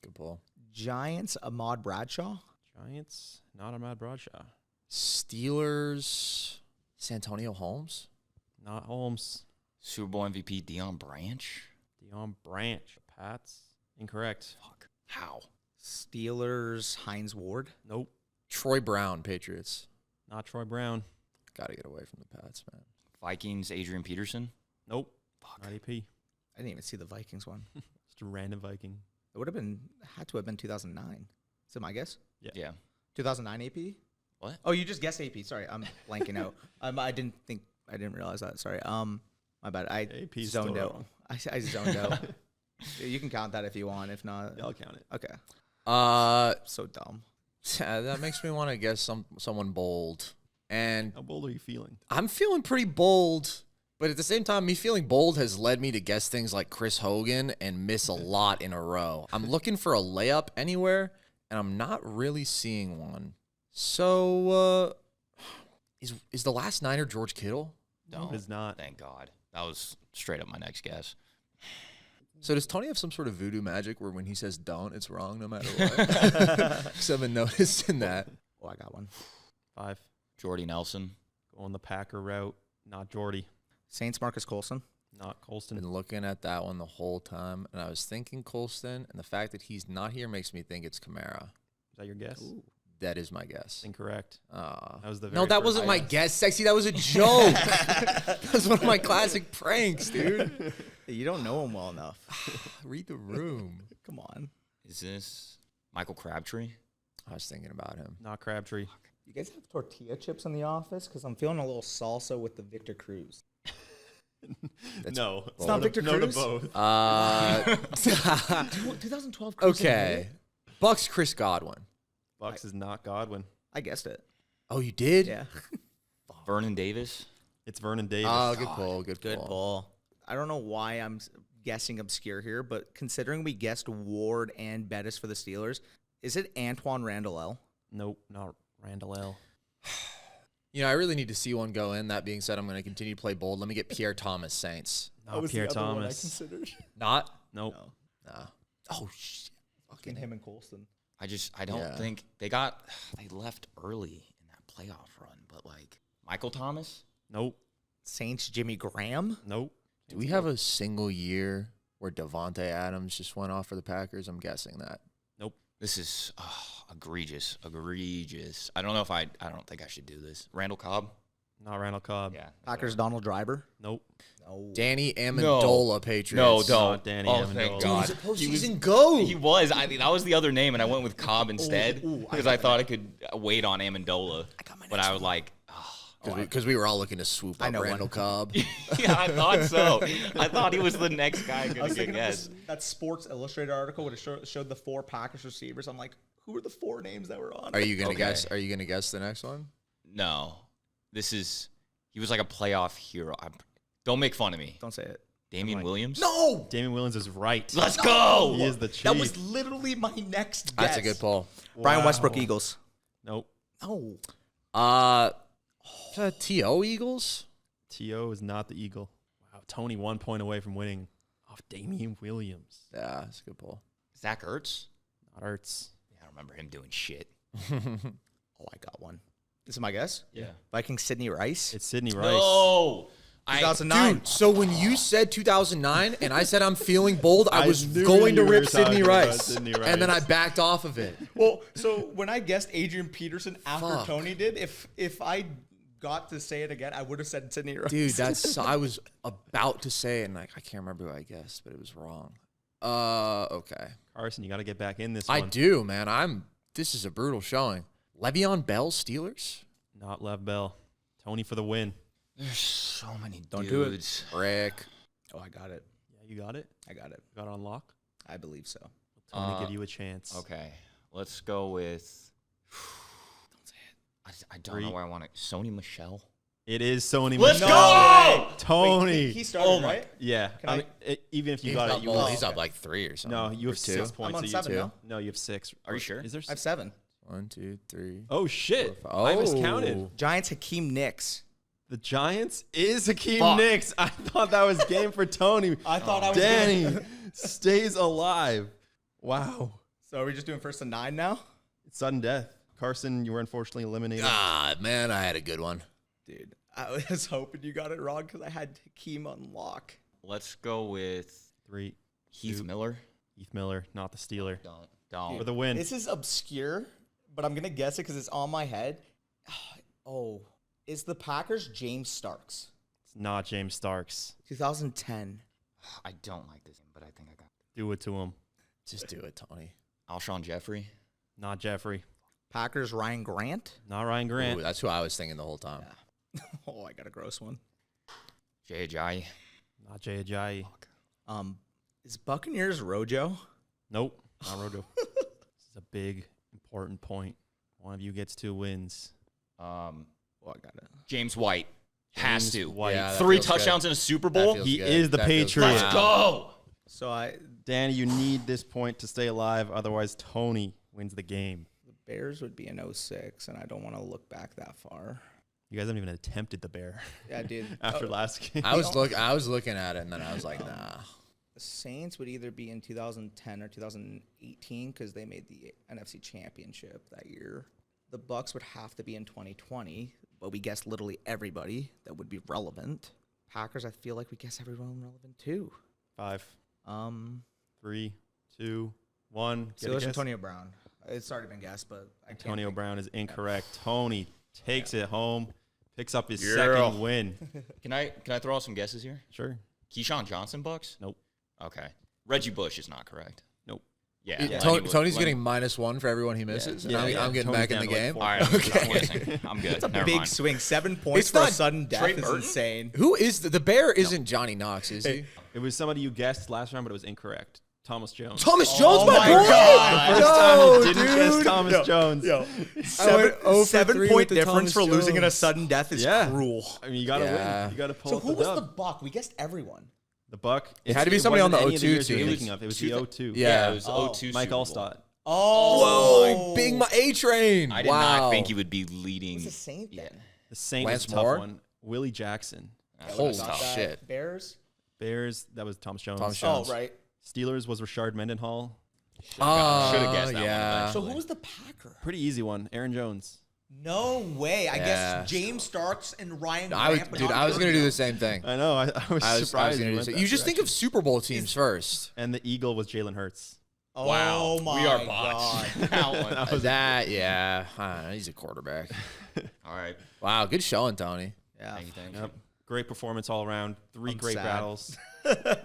M: Good pull.
N: Giants, Ahmad Bradshaw?
A: Giants, not Ahmad Bradshaw.
M: Steelers, Santonio Holmes.
A: Not Holmes.
G: Super Bowl MVP Deion Branch.
A: Deion Branch. Pats. Incorrect.
G: Fuck. How?
N: Steelers, Hines Ward?
A: Nope.
M: Troy Brown, Patriots.
A: Not Troy Brown.
M: Got to get away from the Pats, man.
G: Vikings Adrian Peterson.
A: Nope.
G: Fuck.
A: Not AP.
N: I didn't even see the Vikings one.
A: Just a random Viking.
N: It would have had to have been 2009. Is it my guess?
G: Yeah.
N: 2009 AP?
G: What?
N: Oh, you just guessed AP. Sorry, I'm blanking out. I didn't realize that. Sorry. My bad. I
A: AP's
N: zoned
A: still
N: out.
A: wrong.
N: I zoned out. You can count that if you want. If not,
A: Yeah, I'll count it.
N: Okay. So dumb.
M: That makes me want to guess someone bold. And
A: How bold are you feeling?
M: I'm feeling pretty bold, but at the same time, me feeling bold has led me to guess things like Chris Hogan and miss a lot in a row. I'm looking for a layup anywhere, and I'm not really seeing one. So, is the last Niner George Kittle?
G: No,
A: It is not.
G: Thank God. That was straight up my next guess.
M: So does Tony have some sort of voodoo magic where when he says don't, it's wrong no matter what? Because I've been noticing that.
N: Oh, I got one.
A: 5.
G: Jordy Nelson.
A: Going the Packer route. Not Jordy.
N: Saints, Marcus Colston.
A: Not Colston.
M: Been looking at that one the whole time, and I was thinking Colston, and the fact that he's not here makes me think it's Kamara.
A: Is that your guess?
N: Ooh.
M: That is my guess.
A: Incorrect. That was the
M: No,
A: very
M: that
A: first
M: wasn't my
A: guess.
M: guess, Sexy. That was a joke. That was one of my classic pranks, dude.
N: You don't know him well enough.
M: Read the room.
N: Come on.
G: Is this Michael Crabtree?
M: I was thinking about him.
A: Not Crabtree.
N: You guys have tortilla chips in the office? Because I'm feeling a little salsa with the Victor Cruz.
A: No.
N: It's not Victor
A: No to
N: Cruz?
A: both.
N: 2012 Cruz.
M: Okay. Bucks Chris Godwin.
A: Bucks is not Godwin.
N: I guessed it.
M: Oh, you did?
N: Yeah.
G: Vernon Davis.
A: It's Vernon Davis.
M: Oh, good pull. Good
N: Good
M: pull.
N: pull. I don't know why I'm guessing obscure here, but considering we guessed Ward and Bettis for the Steelers, is it Antoine Randall?
A: Nope, not Randall L.
M: You know, I really need to see one go in. That being said, I'm going to continue to play bold. Let me get Pierre Thomas, Saints.
A: Not Pierre Thomas.
M: Not?
A: Nope.
M: No. Oh, shit.
N: Fucking him and Colston.
G: I don't think they left early in that playoff run, but like Michael Thomas?
A: Nope.
N: Saints Jimmy Graham?
A: Nope.
M: Do we have a single year where Devontae Adams just went off for the Packers? I'm guessing that.
A: Nope.
G: This is egregious. I don't know if I don't think I should do this. Randall Cobb?
A: Not Randall Cobb.
G: Yeah.
N: Packers Donald Driver?
A: Nope.
N: No.
M: Danny Amendola, Patriots.
G: No, don't.
A: Not Danny
G: Oh,
A: Amendola.
G: thank
A: Dude,
G: God.
M: He's a postseason GOAT.
G: He was. I mean, that was the other name, and I went with Cobb instead
N: ooh,
G: because I thought I could wait on Amendola. But I was like,
M: Because we were all looking to swoop up
N: know
M: Randall
N: one.
M: Cobb.
G: yeah, I thought so. I thought he was the next guy
N: I
G: going
N: was
G: to get
N: thinking of
G: guessed.
N: that Sports Illustrated article would have showed the 4 Packers receivers. I'm like, who are the 4 names that were on?
M: Are you gonna
G: Okay.
M: guess? Are you gonna guess the next one?
G: No, he was like a playoff hero. Don't make fun of me.
N: Don't say it.
G: Damian Williams?
N: No.
A: Damian Williams is right.
G: Let's go.
A: He is the chief.
N: That was literally my next guess.
M: That's a good pull.
N: Brian
A: Wow.
N: Westbrook Eagles.
A: Nope.
N: No.
M: T.O. Eagles?
A: T.O. is not the Eagle. Wow. Tony 1 point away from winning off Damian Williams.
M: Yeah, that's a good pull.
G: Zach Ertz?
A: Not Ertz.
G: Yeah, I don't remember him doing shit.
N: Oh, I got one. This is my guess?
A: Yeah.
N: Viking Sidney Rice.
A: It's Sidney Rice.
G: No.
N: 2009.
M: Dude, so when you said 2009 and I said I'm feeling bold, I was
A: knew
M: going to
A: you were
M: rip
A: talking
M: Sidney
A: about
M: Rice.
A: Sidney
M: And then I
A: Rice.
M: backed off of it.
N: Well, so when I guessed Adrian Peterson after
M: Fuck.
N: Tony did, if I got to say it again, I would have said Sidney Rice.
M: Dude, I was about to say it, and like I can't remember who I guessed, but it was wrong. Okay.
A: Carson, you got to get back in this
M: I
A: one.
M: do, man. This is a brutal showing. Le'Veon Bell, Steelers?
A: Not Lev Bell. Tony for the win.
G: There's so many
N: Don't do it.
G: dudes.
M: Rick.
N: Oh, I got it.
A: Yeah, you got it?
N: I got it.
A: Got it on lock?
N: I believe so.
A: Tony, give you a chance.
G: Okay, let's go with. Don't say it. I don't know where I want it. Sony Michelle.
A: It is Sony
G: Let's
A: Michelle.
G: go!
A: Tony.
N: Wait, he started, right?
A: Yeah.
N: Can
A: even if you
M: He's
A: got
M: up
A: it, you
M: more.
A: lost.
M: He's up like 3 or something.
A: No, you
M: Or
A: have
M: 2.
A: 6 points.
N: I'm on
A: so you
N: 7 now.
A: No, you have 6.
G: Are you sure?
A: Is there
N: I have 7.
M: 1, 2, 3.
A: Oh, shit.
M: 4,
A: 5. I
M: Oh.
A: miscounted.
N: Giants, Hakeem Nicks.
A: The Giants is Hakeem
M: Fuck.
A: Nicks. I thought that was game for Tony.
N: I thought I was
A: Danny stays alive. Wow.
N: So are we just doing 1st and 9 now?
A: It's sudden death. Carson, you were unfortunately eliminated.
M: Ah, man, I had a good one.
N: Dude, I was hoping you got it wrong because I had Hakeem on lock.
G: Let's go with
A: 3.
G: Heath
A: 2.
G: Miller.
A: Heath Miller, not the Steeler.
G: Don't.
A: For the win.
N: This is obscure, but I'm going to guess it because it's on my head. Oh, is the Packers James Starks?
A: It's not James Starks.
N: 2010.
G: I don't like this, but I think I got it.
A: Do it to him.
M: Just do it, Tony.
G: Alshon Jeffrey.
A: Not Jeffrey.
N: Packers Ryan Grant?
A: Not Ryan Grant.
M: Ooh, that's who I was thinking the whole time.
N: Oh, I got a gross one.
G: Jay Ajayi.
A: Not Jay Ajayi.
N: Is Buccaneers Rojo?
A: Nope. Not Rojo. This is a big, important point. One of you gets 2 wins.
N: Oh, I got it.
G: James White. Has
A: James
G: to.
A: White.
M: Yeah, that
G: 3
M: feels
G: touchdowns
M: good.
G: in a Super
M: That
G: Bowl.
M: feels
A: He
M: good.
A: is the
M: That feels
A: Patriot.
M: good.
G: Let's go.
N: So
A: Danny, you need this point to stay alive. Otherwise, Tony wins the game.
N: the Bears would be in 06, and I don't want to look back that far.
A: You guys haven't even attempted the bear.
N: Yeah, dude.
A: After last game.
M: I was looking at it, and then I was like, nah.
N: The Saints would either be in 2010 or 2018 because they made the NFC Championship that year. The Bucks would have to be in 2020, but we guessed literally everybody that would be relevant. Packers, I feel like we guess everyone relevant too.
A: 5, 3, 2, 1.
N: So it's Antonio Brown. It's already been guessed, but I can't
A: Antonio
N: think.
A: Brown is incorrect. Tony takes it home, picks up his
G: Yeah.
A: second win.
G: Can I throw out some guesses here?
A: Sure.
G: Keyshawn Johnson Bucks?
A: Nope.
G: Okay. Reggie Bush is not correct.
A: Nope.
G: Yeah.
M: Tony's getting -1 for everyone he misses, and I'm getting
A: Tony's
M: back in
A: down
M: the
A: to like
M: game.
A: 4
G: All right.
M: Okay.
G: I'm listening. I'm good.
N: It's a
G: Never
N: big
G: mind.
N: swing. 7 points
M: It's
N: for a
M: not
N: sudden death
G: Trey
N: is
G: Burton?
N: insane.
M: Who is the bear? Isn't Johnny Knox? Is he?
A: It was somebody you guessed last round, but it was incorrect. Thomas Jones.
M: Thomas Jones, my boy.
A: The first time
M: No,
A: you didn't guess
M: dude.
A: Thomas Jones.
M: I went 0 for
N: 7
M: 3
N: point
M: with the
N: difference
M: Thomas
N: for losing in a
M: Jones.
N: sudden death is
A: Yeah.
N: cruel.
A: I mean, you got to
M: Yeah.
A: win. You got to pull
N: So
A: up
N: who
A: the
N: was
A: dub.
N: the Buck? We guessed everyone.
A: The Buck.
M: It had to be somebody on the
A: wasn't any of
M: 02
A: years you were
M: team.
A: thinking of. It was the 02.
M: Yeah.
G: It was
N: Oh.
G: 02
A: Mike
G: Super Bowl.
A: Allstott.
N: Oh,
M: Big my A train.
G: I did
M: wow.
G: not think he would be leading.
N: Who's the Saint then?
A: The Saint
M: Lance
A: was a tough
M: Moore?
A: one. Willie Jackson.
M: Holy
N: Got that.
M: shit.
N: Bears.
A: Bears, that was Thomas Jones.
M: Thomas Jones.
N: Oh, right.
A: Steelers was Richard Mendenhall.
G: Should have guessed that one
M: yeah.
G: eventually.
N: So who was the Packer?
A: Pretty easy one. Aaron Jones.
N: No way. I
M: Yeah.
N: guess James Starks and Ryan
M: I was,
N: Grant. but
M: dude,
N: not
M: I was gonna do the
N: Jones.
M: same thing.
A: I know. I was surprised.
M: gonna do
A: went
M: the same.
A: that
M: You just think of
A: direction.
M: Super Bowl teams first.
A: And the Eagle was Jalen Hurts.
N: Oh
G: Wow.
N: my
G: We are
N: God.
G: botched. That one.
M: That, yeah. He's a quarterback.
G: All right.
M: Wow, good showing, Tony.
N: Yeah.
G: Thank you.
A: Yep. Great performance all around. 3
N: I'm
A: great
N: sad.
A: battles.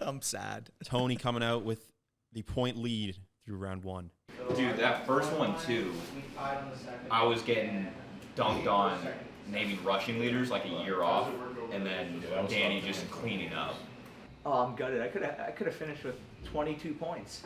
N: I'm sad.
A: Tony coming out with the point lead through round 1.
G: Dude, that first one, too, I was getting dunked on naming rushing leaders like a year off, and then Danny just cleaning up.
K: Oh, I'm gutted. I could have finished with 22 points.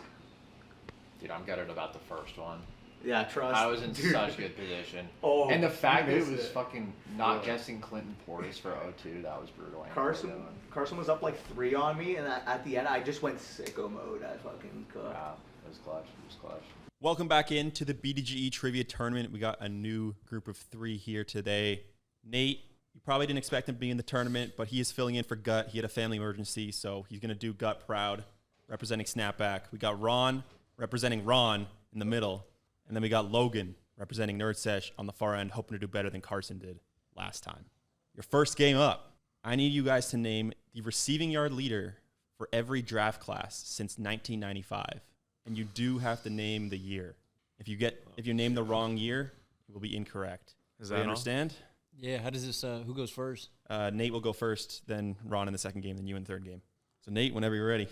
O: Dude, I'm gutted about the first one.
K: Yeah, trust.
O: I was in such good position.
K: Oh,
O: and the fact that it
K: missed
O: was
K: it.
O: fucking not guessing Clinton Portis for 02, that was brutal. I ain't gonna lie to that one.
K: Carson was up like 3 on me, and at the end, I just went sicko mode. I fucking cooked.
O: Wow, it was clutch. It was clutch.
A: Welcome back into the BDGE Trivia Tournament. We got a new group of 3 here today. Nate, you probably didn't expect him to be in the tournament, but he is filling in for Gut. He had a family emergency, so he's going to do Gut proud, representing Snapback. We got Ron, representing Ron in the middle. And then we got Logan, representing Nerd Sesh on the far end, hoping to do better than Carson did last time. Your first game up, I need you guys to name the receiving yard leader for every draft class since 1995. And you do have to name the year. If you name the wrong year, it will be incorrect.
P: Is
A: Do
P: that
A: you
P: all?
A: understand?
Q: Yeah, how does this, who goes first?
A: Nate will go first, then Ron in the second game, then you in the third game. So, Nate, whenever you're ready.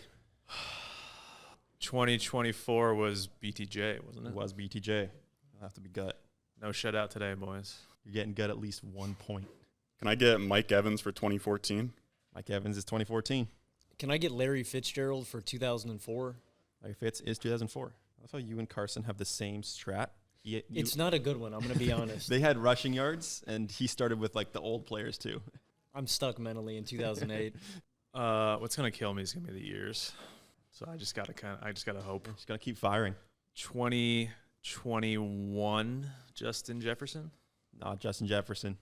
P: 2024 was BTJ, wasn't it?
A: It was BTJ. It'll have to be gut.
P: No shutout today, boys.
A: You're getting gut at least 1 point.
I: Can I get Mike Evans for 2014?
A: Mike Evans is 2014.
Q: Can I get Larry Fitzgerald for 2004?
A: Larry Fitz is 2004. That's how you and Carson have the same strat.
Q: It's not a good one, I'm going to be honest.
A: They had rushing yards, and he started with like the old players too.
Q: I'm stuck mentally in 2008.
P: What's gonna kill me is gonna be the years. So I just gotta hope.
A: Just gotta keep firing.
P: 2021 Justin Jefferson.
A: Not Justin Jefferson.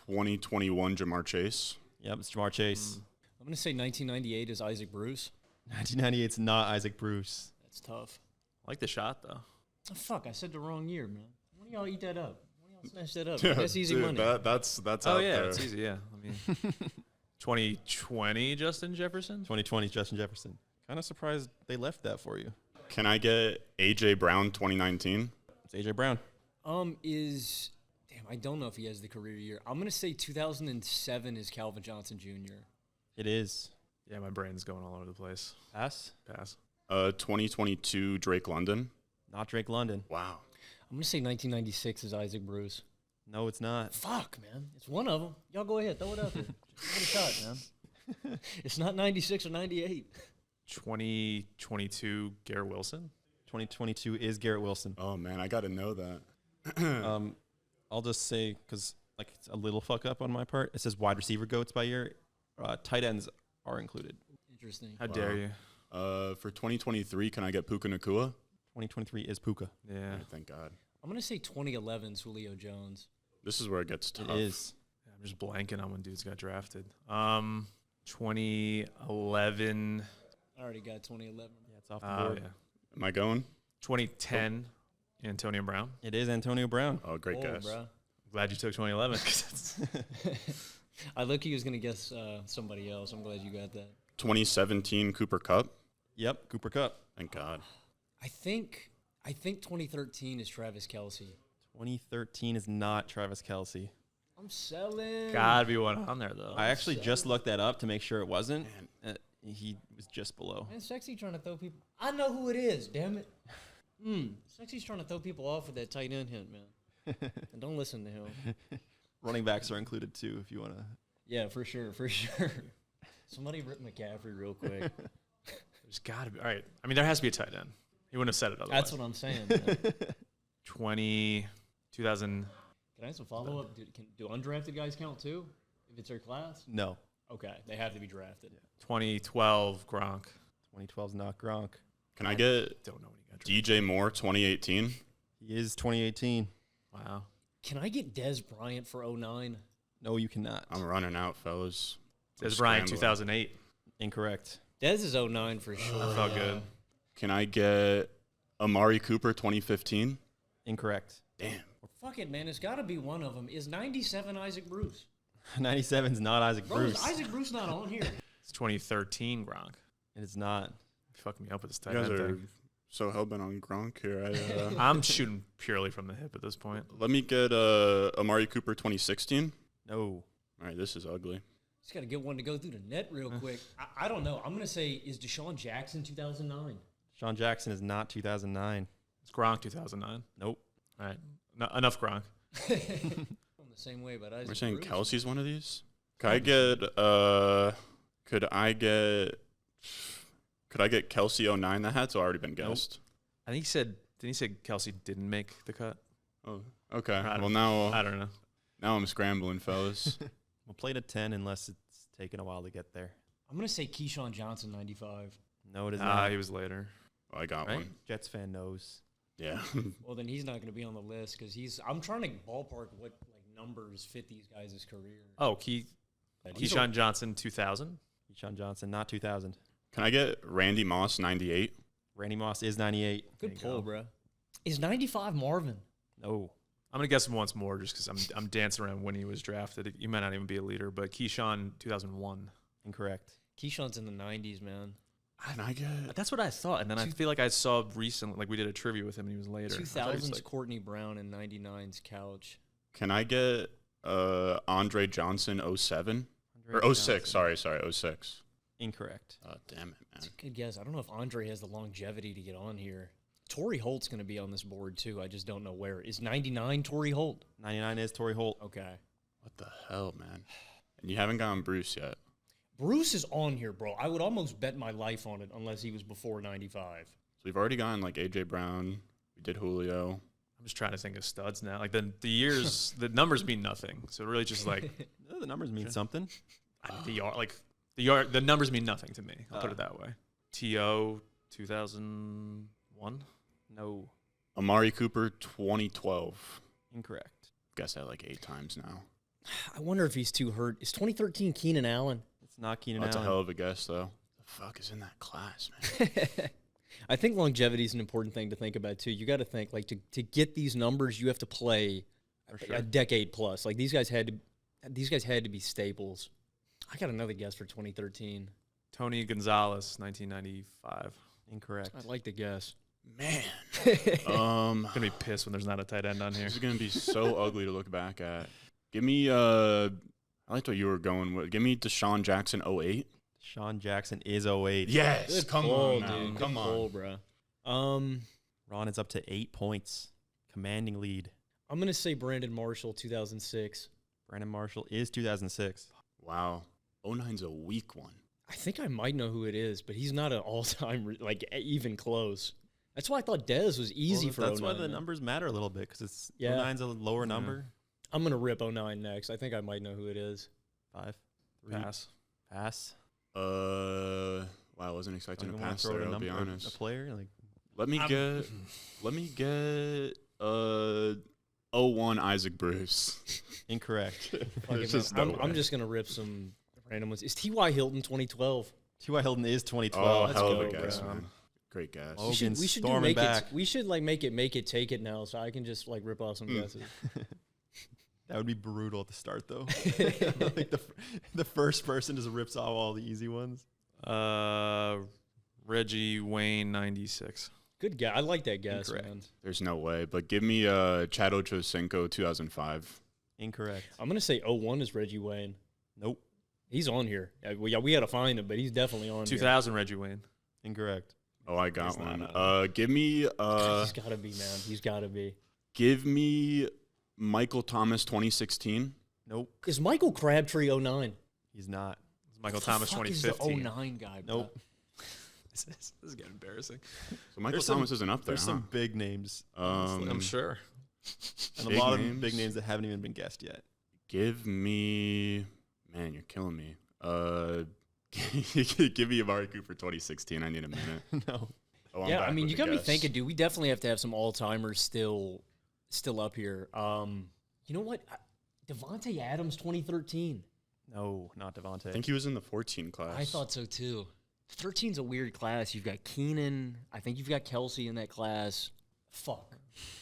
I: 2021 Jamar Chase.
A: Yep, it's Jamar Chase.
Q: I'm going to say 1998 is Isaac Bruce.
A: 1998 is not Isaac Bruce.
Q: That's tough.
P: I like the shot though.
Q: Oh, fuck, I said the wrong year, man. Why do y'all eat that up? Why do y'all snatch that up?
I: Yeah,
Q: That's easy money.
I: That's
P: Oh
I: out
P: yeah,
I: there.
P: it's easy. Yeah, I mean, 2020 Justin Jefferson.
A: 2020 is Justin Jefferson. Kind of surprised they left that for you.
I: Can I get AJ Brown 2019?
A: It's AJ Brown.
Q: Damn, I don't know if he has the career year. I'm going to say 2007 is Calvin Johnson Jr.
A: It is.
P: Yeah, my brain's going all over the place.
A: Pass.
I: 2022 Drake London.
A: Not Drake London.
I: Wow.
Q: I'm going to say 1996 is Isaac Bruce.
A: No, it's not.
Q: Fuck, man. It's one of them. Y'all go ahead. Throw it out there. Just give it a shot, man. It's not 96 or 98.
P: 2022 Garrett Wilson.
A: 2022 is Garrett Wilson.
I: Oh man, I got to know that.
A: I'll just say, because like it's a little fuck up on my part. It says wide receiver goats by year. Tight ends are included.
Q: Interesting.
P: How dare you?
I: For 2023, can I get Puka Nakua?
A: 2023 is Puka.
P: Yeah.
I: Thank God.
Q: I'm going to say 2011 is Julio Jones.
I: This is where it gets tough.
A: It is.
P: Yeah, I'm just blanking on when dudes got drafted. 2011.
Q: I already got 2011.
A: Yeah, it's off the board.
P: Yeah.
I: Am I going?
P: 2010 Antonio Brown.
A: It is Antonio Brown.
I: Oh, great guess.
Q: Bro.
P: Glad you took 2011.
Q: I look, was going to guess somebody else. I'm glad you got that.
I: 2017 Cooper Kupp.
A: Yep, Cooper Kupp.
I: Thank God.
Q: I think 2013 is Travis Kelce.
A: 2013 is not Travis Kelce.
Q: I'm selling.
P: Gotta be one on there though.
A: I actually just looked that up to make sure it wasn't. He was just below.
Q: Man, Sexy trying to throw people. I know who it is. Damn it. Sexy's trying to throw people off with that tight end hint, man. And don't listen to him.
A: Running backs are included too, if you want to.
Q: Yeah, for sure. Somebody rip McCaffrey real quick.
P: There's gotta be. All right. I mean, there has to be a tight end. He wouldn't have said it otherwise.
Q: That's what I'm saying. Man.
P: 2000.
Q: Can I have some follow up? Do undrafted guys count too? If it's their class?
A: No.
Q: Okay, they have to be drafted.
P: 2012 Gronk.
A: 2012 is not Gronk.
I: Can I get
P: Don't know when he got drafted.
I: DJ Moore 2018?
A: He is 2018.
P: Wow.
Q: Can I get Dez Bryant for 09?
A: No, you cannot.
I: I'm running out, fellas.
P: Des Bryant 2008.
A: Incorrect.
Q: Dez is 09 for sure.
P: Felt good.
I: Can I get Amari Cooper 2015?
A: Incorrect.
I: Damn.
Q: Fuck it, man. It's got to be one of them. Is 97 Isaac Bruce?
A: 97 is not Isaac
Q: Bro,
A: Bruce.
Q: is Isaac Bruce not on here?
P: It's 2013 Gronk.
A: It is not.
P: You fucked me up with this
I: You
P: tight
I: guys
P: end
I: are
P: thing.
I: so hell-bent on Gronk here.
P: I'm shooting purely from the hip at this point.
I: Let me get Amari Cooper 2016.
A: No.
I: All right, this is ugly.
Q: Just got to get one to go through the net real quick. I don't know. I'm going to say, is Deshaun Jackson 2009?
A: Sean Jackson is not 2009.
P: It's Gronk 2009.
A: Nope.
P: All right. Enough Gronk.
Q: I'm the same way, but Isaac
I: We're saying
Q: Bruce.
I: Kelsey's one of these? Could I get Kelsey 09? That hat's already been guessed.
P: I think he said, didn't he say Kelsey didn't make the cut?
I: Oh, okay.
P: I
I: Well, now
P: don't know.
I: Now I'm scrambling, fellas.
A: We'll play to 10 unless it's taken a while to get there.
Q: I'm going to say Keyshawn Johnson 95.
A: No, it is not.
P: He was later.
I: Oh, I got
A: Right?
I: one.
A: Jets fan knows.
I: Yeah.
Q: Well, then he's not going to be on the list because I'm trying to ballpark what numbers fit these guys' career.
P: Oh, Keyshawn Johnson 2000.
A: Keyshawn Johnson, not 2000.
I: Can I get Randy Moss 98?
A: Randy Moss is 98.
Q: Good pull, bro. Is 95 Marvin?
A: No.
P: I'm gonna guess him once more just because I'm dancing around when he was drafted. He might not even be a leader, but Keyshawn 2001.
A: Incorrect.
Q: Keyshawn's in the 90s, man.
I: Can I get?
P: That's what I thought, and then I feel like I saw recently, like we did a trivia with him, and he was later.
Q: 2000's
P: like,
Q: Courtney Brown and 99's Couch.
I: Can I get Andre Johnson 07 or 06? Sorry, 06.
A: Incorrect.
I: Oh, damn it, man.
Q: Good guess. I don't know if Andre has the longevity to get on here. Torrey Holt's going to be on this board, too. I just don't know where. Is 99 Torrey Holt?
A: 99 is Torrey Holt.
Q: Okay.
I: What the hell, man? And you haven't gotten Bruce yet.
Q: Bruce is on here, bro. I would almost bet my life on it unless he was before 95.
I: So we've already gotten like A.J. Brown. We did Julio.
P: I'm just trying to think of studs now. Like the years, the numbers mean nothing. So really, just like
A: No, the numbers mean something.
P: The numbers mean nothing to me. I'll put it that way. T.O. 2001.
A: No.
I: Amari Cooper 2012.
A: Incorrect.
I: Guess that like 8 times now.
Q: I wonder if he's too hurt. Is 2013 Keenan Allen?
A: It's not Keenan
I: That's
A: Allen.
I: a hell of a guess, though. The fuck is in that class, man?
Q: I think longevity is an important thing to think about, too. You got to think, like, to get these numbers, you have to play a decade plus. Like, these guys had to be staples. I got another guess for 2013.
P: Tony Gonzalez, 1995.
A: Incorrect.
Q: I'd like to guess.
I: Man.
P: I'm going to be pissed when there's not a tight end on here.
I: This is going to be so ugly to look back at. Give me, I liked what you were going with. Give me Deshaun Jackson 08.
A: Deshaun Jackson is 08.
I: Yes.
Q: Good
I: Come
Q: pull,
I: on now.
Q: dude.
I: Come
Q: Good
I: on.
Q: pull, bro.
A: Ron is up to 8 points. Commanding lead.
Q: I'm going to say Brandon Marshall, 2006.
A: Brandon Marshall is 2006.
I: Wow. 09's a weak one.
Q: I think I might know who it is, but he's not an all-time, like, even close. That's why I thought Dez was easy for 09.
A: That's why the numbers matter a little bit, because it's 09's a lower number.
Q: I'm going to rip 09 next. I think I might know who it is.
A: 5, 3. Pass.
I: Wow, I wasn't expecting a pass there, I'll be honest.
A: A player? Like,
I: let me get 01 Isaac Bruce.
A: Incorrect.
Q: I'm just going to rip some random ones. Is T.Y. Hilton 2012?
A: T.Y. Hilton is 2012.
I: Oh,
A: Let's
I: hell
A: go,
I: of a guess,
A: bro.
I: man. Great guess.
Q: We should do make it. We should like make it, take it now, so I can just like rip off some guesses.
A: That would be brutal at the start, though. Like the first person just rips off all the easy ones.
P: Reggie Wayne, 96.
Q: Good guy. I like that guess,
A: Incorrect.
Q: man.
I: There's no way, but give me Chad Ochocinco 2005.
A: Incorrect.
Q: I'm gonna say 01 is Reggie Wayne.
A: Nope.
Q: He's on here. We had to find him, but he's definitely on
P: 2000 Reggie Wayne.
A: Incorrect.
I: Oh, I got one. Give me
Q: he's got to be, man. He's got to be.
I: Give me Michael Thomas 2016.
A: Nope.
Q: Is Michael Crabtree 09?
A: He's not.
P: It's Michael Thomas 2015.
Q: Is the 09 guy, bro?
A: Nope.
P: This is getting embarrassing.
I: So Michael Thomas isn't up there.
A: There's some big names.
P: I'm sure.
A: And a lot of big names that haven't even been guessed yet.
I: Give me, man, you're killing me. Give me Amari Cooper 2016. I need a minute.
A: No.
I: Oh,
Q: yeah, I mean, you got me thinking, dude. We definitely have to have some all-timers still up here. You know what? Devontae Adams 2013.
A: No, not Devontae.
I: I think he was in the 14 class.
Q: I thought so too. 13's a weird class. You've got Keenan. I think you've got Kelsey in that class. Fuck.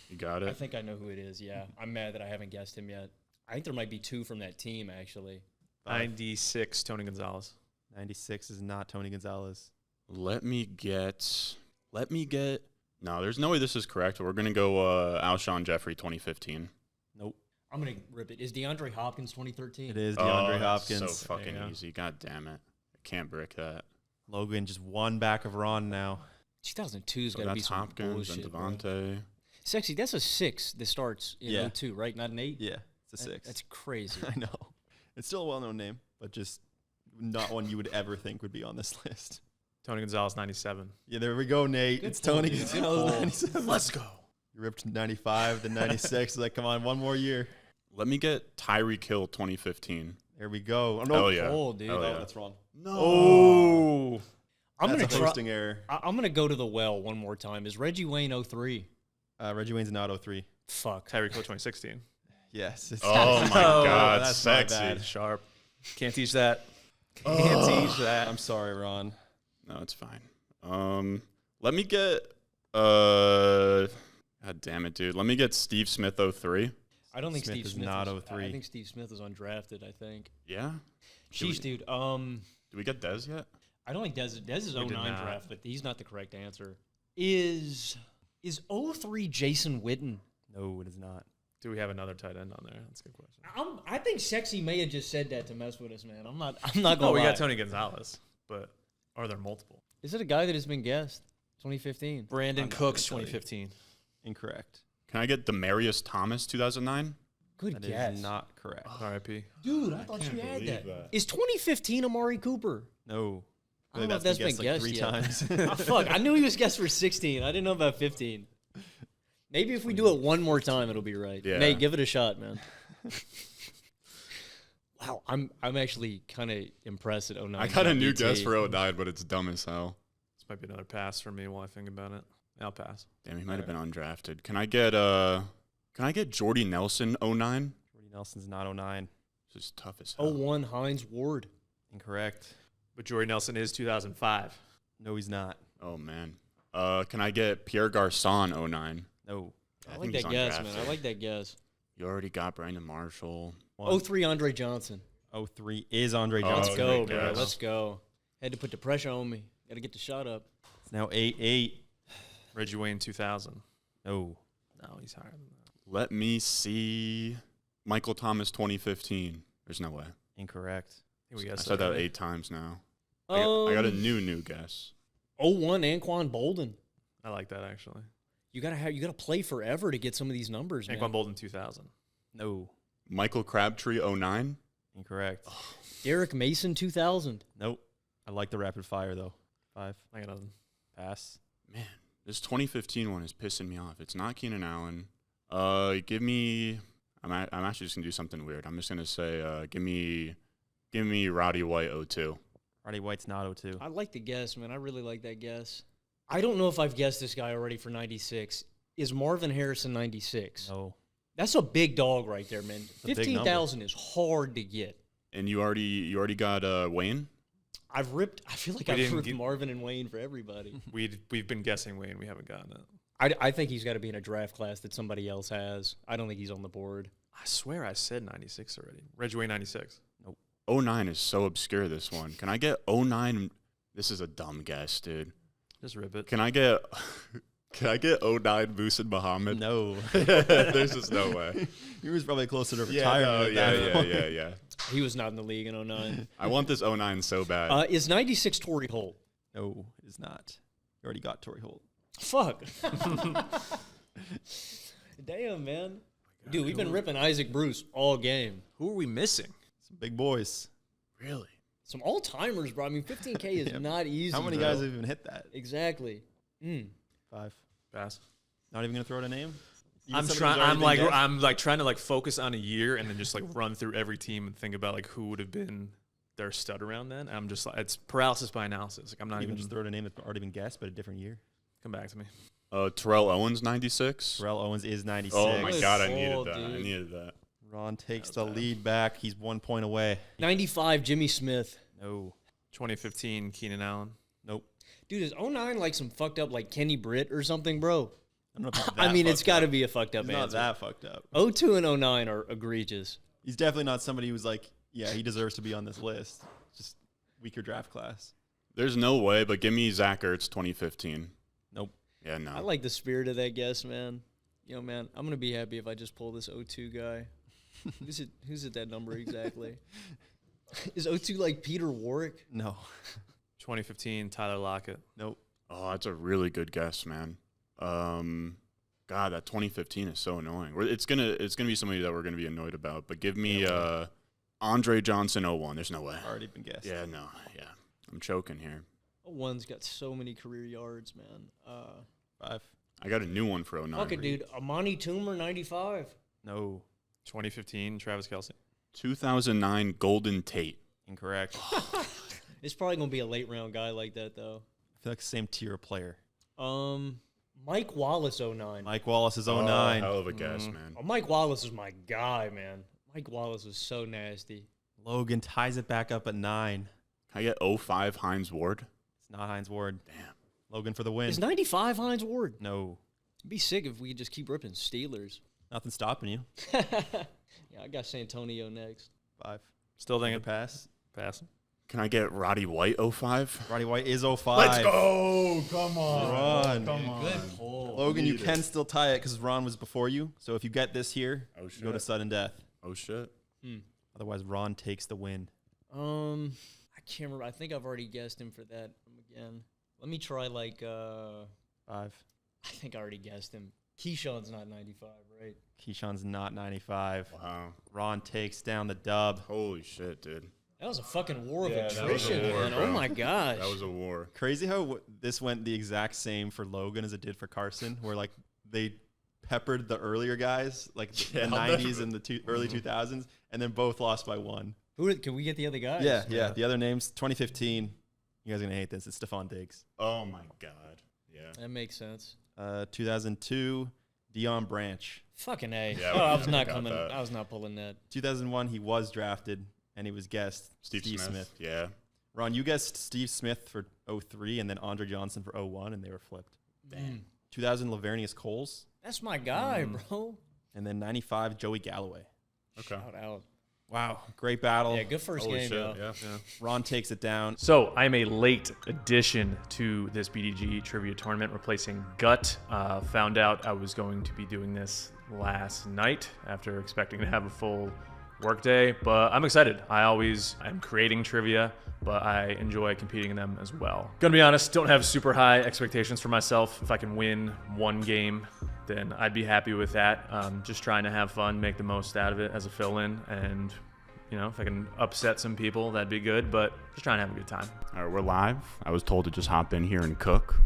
I: You got it?
Q: I think I know who it is, yeah. I'm mad that I haven't guessed him yet. I think there might be 2 from that team, actually.
P: 96, Tony Gonzalez.
A: 96 is not Tony Gonzalez.
I: Let me get. No, there's no way this is correct. We're going to go Alshon Jeffrey 2015.
A: Nope.
Q: I'm going to rip it. Is DeAndre Hopkins 2013?
A: It is DeAndre Hopkins.
I: So fucking easy. God damn it. I can't brick that.
A: Logan just one back of Ron now.
Q: 2002's got to be some
I: Hopkins
Q: bullshit,
I: and Devontae.
Q: Sexy, that's a 6 that starts in 02, right? Not an 8?
A: Yeah, it's a 6.
Q: That's crazy.
A: I know. It's still a well-known name, but just not one you would ever think would be on this list.
P: Tony Gonzalez, 97.
A: Yeah, there we go, Nate.
Q: Good
A: it's
Q: pull,
A: Tony
Q: dude.
A: Gonzalez, 97.
P: Let's go.
A: You ripped 95, then 96. Like, come on, one more year.
I: Let me get Tyreek Hill 2015.
A: There we go. Oh, no.
I: Hell yeah.
Q: Oh, dude.
I: Hell yeah.
A: That's wrong.
I: No.
A: Oh.
Q: I'm
A: That's
Q: gonna
A: a hosting error.
Q: I'm going to go to the well one more time. Is Reggie Wayne 03?
A: Reggie Wayne's not 03.
Q: Fuck.
P: Tyreek Hill, 2016.
A: Yes. It's
I: Oh, my God.
A: That's my
I: Sexy.
A: bad.
P: Sharp. Can't teach that. Can't teach that.
A: I'm sorry, Ron.
I: No, it's fine. Let me get God damn it, dude. Let me get Steve Smith 03.
Q: I don't think
A: Smith
Q: Steve
A: is
Q: Smith
A: not
Q: was,
A: 03.
Q: I think Steve Smith was undrafted. I think.
I: Yeah.
Q: Sheesh, dude.
I: Do we get Dez yet?
Q: I don't think Dez is
P: We
Q: 09
P: did not.
Q: draft, but he's not the correct answer. Is 03 Jason Witten?
A: No, it is not.
P: Do we have another tight end on there? That's a good question.
Q: I think Sexy may have just said that to mess with us, man. I'm not gonna
P: No, we
Q: lie.
P: got Tony Gonzalez, but are there multiple?
Q: Is it a guy that has been guessed? 2015.
P: Brandon
A: I'm not
P: Cooks,
A: gonna tell you.
P: 2015.
A: Incorrect.
I: Can I get Demarius Thomas 2009?
Q: Good
A: That
Q: guess.
A: is not correct.
P: R.I.P.
Q: Dude, I thought
I: can't
Q: you had
I: believe
Q: that.
I: that.
Q: Is 2015 Amari Cooper?
A: No.
Q: I don't know if that's been
A: like
Q: guessed
A: 3
Q: yet.
A: times.
Q: Ah, fuck, I knew he was guessed for 16. I didn't know about 15. Maybe if we do it one more time, it'll be right.
I: Yeah.
Q: Nate, give it a shot, man. Wow, I'm actually kind of impressed at 09.
I: I got a new
Q: BT.
I: guess for 09, but it's dumb as hell.
P: This might be another pass for me while I think about it. I'll pass.
I: Damn, he might have been undrafted. Can I get Jordy Nelson 09?
A: Jordy Nelson's not 09.
I: This is tough as hell.
Q: 01 Hines Ward.
A: Incorrect.
P: But Jordy Nelson is 2005.
A: No, he's not.
I: Oh man. Can I get Pierre Garçon 09?
A: No.
Q: I like that guess, man. I like that guess.
I: You already got Brandon Marshall.
Q: 03 Andre Johnson.
A: 03 is Andre
I: Oh,
A: Johnson.
Q: Let's go,
I: great
Q: bro.
I: guess.
Q: Let's go. Had to put the pressure on me. Got to get the shot up.
A: It's now 8-8.
P: Reggie Wayne, 2000.
A: No.
P: No, he's higher than that.
I: Let me see. Michael Thomas 2015. There's no way.
A: Incorrect.
P: I think we
I: I
P: guessed
I: said that
P: already.
I: 8 times now. I got a new guess.
Q: 01 Anquan Bolden.
P: I like that actually.
Q: You gotta play forever to get some of these numbers, man.
P: Anquan Bolden, 2000.
A: No.
I: Michael Crabtree 09.
A: Incorrect.
Q: Derek Mason 2000.
A: Nope. I like the rapid fire, though. 5.
P: I got nothing.
A: Pass.
I: Man, this 2015 one is pissing me off. It's not Keenan Allen. Give me. I'm actually just gonna do something weird. I'm just gonna say, give me Roddy White 02.
A: Roddy White's not 02.
Q: I like the guess, man. I really like that guess. I don't know if I've guessed this guy already for 96. Is Marvin Harrison 96?
A: No.
Q: That's a big dog right there, man.
A: a big
Q: 15,000 is hard to get.
I: And you already got Wayne.
Q: I feel like
P: We
Q: I've
P: didn't
Q: ripped
P: get-
Q: Marvin and Wayne for everybody.
P: We've been guessing Wayne. We haven't gotten it.
Q: I think he's got to be in a draft class that somebody else has. I don't think he's on the board.
P: I swear I said 96 already. Reggie Wayne, 96.
A: Nope.
I: 09 is so obscure. This one. Can I get 09? This is a dumb guess, dude.
P: Just rip it.
I: Can I get 09 Musa Muhammad?
A: No.
I: There's just no way.
A: He was probably closer to
I: Yeah,
A: retirement.
I: no,
A: at that point.
I: yeah.
Q: He was not in the league in 09.
I: I want this 09 so bad.
Q: Is 96 Torrey Holt?
A: No, it is not. You already got Torrey Holt.
Q: Fuck. Damn, man. Dude, we've been ripping Isaac Bruce all game.
P: Who are we missing?
A: Some big boys.
I: Really?
Q: Some all-timers, bro. I mean, 15K is
A: Yeah.
Q: not easy.
A: How many
Q: bro.
A: guys have even hit that?
Q: Exactly.
A: 5.
P: Pass.
A: Not even gonna throw out a name. You
P: I'm
A: get somebody
P: trying.
A: who's already been guessed?
P: I'm like trying to like focus on a year and then just like run through every team and think about like who would have been their stud around then. And I'm just like, it's paralysis by analysis. Like I'm not even
A: just throw out a name that's already been guessed, but a different year.
P: Come back to me.
I: Terrell Owens 96.
A: Terrell Owens is 96.
I: Oh my god, I
Q: Good
I: needed
Q: call,
I: that. I
Q: dude.
I: needed that.
A: Ron takes the lead back. He's 1 point away.
Q: 95 Jimmy Smith.
A: No.
P: 2015 Keenan Allen.
A: Nope.
Q: Dude, is 09 like some fucked up like Kenny Britt or something, bro?
A: I don't know if it's
Q: I
A: that
Q: mean, it's
A: fucked
Q: got to
A: up.
Q: be a fucked up
A: He's not
Q: answer.
A: that fucked up.
Q: 02 and 09 are egregious.
A: He's definitely not somebody who's like, yeah, he deserves to be on this list. Just weaker draft class.
I: There's no way, but give me Zach Ertz 2015.
A: Nope.
I: Yeah, no.
Q: I like the spirit of that guess, man. You know, man, I'm gonna be happy if I just pull this 02 guy. Who's at that number exactly? Is 02 like Peter Warwick?
A: No.
P: 2015 Tyler Lockett.
A: Nope.
I: Oh, that's a really good guess, man. God, that 2015 is so annoying. It's gonna be somebody that we're gonna be annoyed about. But give me Andre Johnson 01. There's no way.
A: Already been guessed.
I: Yeah, no, yeah. I'm choking here.
Q: 01's got so many career yards, man.
A: 5.
I: I got a new one for 09.
Q: Fuck it, dude. Amani Toomer, 95.
A: No.
P: 2015 Travis Kelce.
I: 2009 Golden Tate.
A: Incorrect.
Q: It's probably gonna be a late round guy like that though.
A: I feel like the same tier of player.
Q: Mike Wallace 09.
A: Mike Wallace is 09.
I: Oh, hell of a guess, man.
Q: Oh, Mike Wallace is my guy, man. Mike Wallace was so nasty.
A: Logan ties it back up at 9.
I: Can I get 05 Hines Ward?
A: It's not Hines Ward.
I: Damn.
A: Logan for the win.
Q: Is 95 Hines Ward?
A: No.
Q: It'd be sick if we could just keep ripping Steelers.
A: Nothing stopping you.
Q: Yeah, I got Santonio next.
A: 5.
P: Still thinking
A: pass.
P: Pass.
I: Can I get Roddy White 05?
A: Roddy White is 05.
I: Let's go. Come on.
A: Ron.
I: Come on.
Q: Good pull.
A: Logan, you
I: Need
A: can
I: it.
A: still tie it because Ron was before you. So if you get this here,
I: Oh,
A: you go to
I: shit.
A: sudden death.
I: Oh, shit.
A: Otherwise, Ron takes the win.
Q: I can't remember. I think I've already guessed him for that again. Let me try like
A: 5.
Q: I think I already guessed him. Keyshawn's not 95, right?
A: Keyshawn's not 95.
I: Wow.
A: Ron takes down the dub.
I: Holy shit, dude.
Q: That was a fucking war of
I: Yeah, that was a
Q: attrition,
I: war,
Q: man.
I: bro.
Q: Oh my gosh.
I: That was a war.
A: Crazy how this went the exact same for Logan as it did for Carson, where like they peppered the earlier guys, like
I: Yeah,
A: the
I: I'll
A: 90s and the early 2000s, and then both lost by 1.
Q: Can we get the other guys?
A: Yeah. The other names, 2015. You guys are gonna hate this. It's Stephon Diggs.
I: Oh my god. Yeah.
Q: That makes sense.
A: 2002, Deion Branch.
Q: Fucking A.
I: Yeah,
Q: oh, I was
I: we
Q: not
I: got
Q: coming.
I: that.
Q: I was not pulling that.
A: 2001, he was drafted and he was guessed
I: Steve Smith. Yeah.
A: Ron, you guessed Steve Smith for 03 and then Andre Johnson for 01, and they were flipped.
Q: Damn.
A: 2000, Lavernius Coles.
Q: That's my guy, bro.
A: And then 95, Joey Galloway.
I: Okay.
Q: Shout out.
A: Wow, great battle.
Q: Yeah, good first
I: Holy
Q: game,
I: shit,
Q: yo.
I: yeah.
A: Ron takes it down.
P: So I am a late addition to this BDGE trivia tournament, replacing Gut. Found out I was going to be doing this last night after expecting to have a full workday, but I'm excited. I'm creating trivia, but I enjoy competing in them as well. Gonna be honest, don't have super high expectations for myself. If I can win one game, then I'd be happy with that. Just trying to have fun, make the most out of it as a fill-in, and if I can upset some people, that'd be good, but just trying to have a good time.
I: All right, we're live. I was told to just hop in here and cook,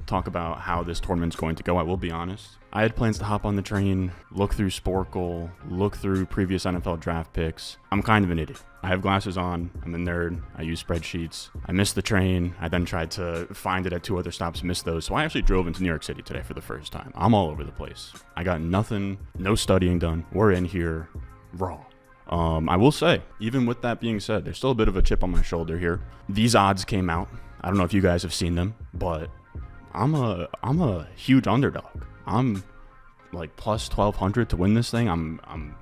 I: talk about how this tournament's going to go. I will be honest. I had plans to hop on the train, look through Sporkle, look through previous NFL draft picks. I'm kind of an idiot. I have glasses on. I'm a nerd. I use spreadsheets. I missed the train. I then tried to find it at 2 other stops, missed those. So I actually drove into New York City today for the first time. I'm all over the place. I got nothing, no studying done. We're in here raw. I will say, even with that being said, there's still a bit of a chip on my shoulder here. These odds came out. I don't know if you guys have seen them, but I'm a huge underdog. I'm like plus 1,200 to win this thing. I'm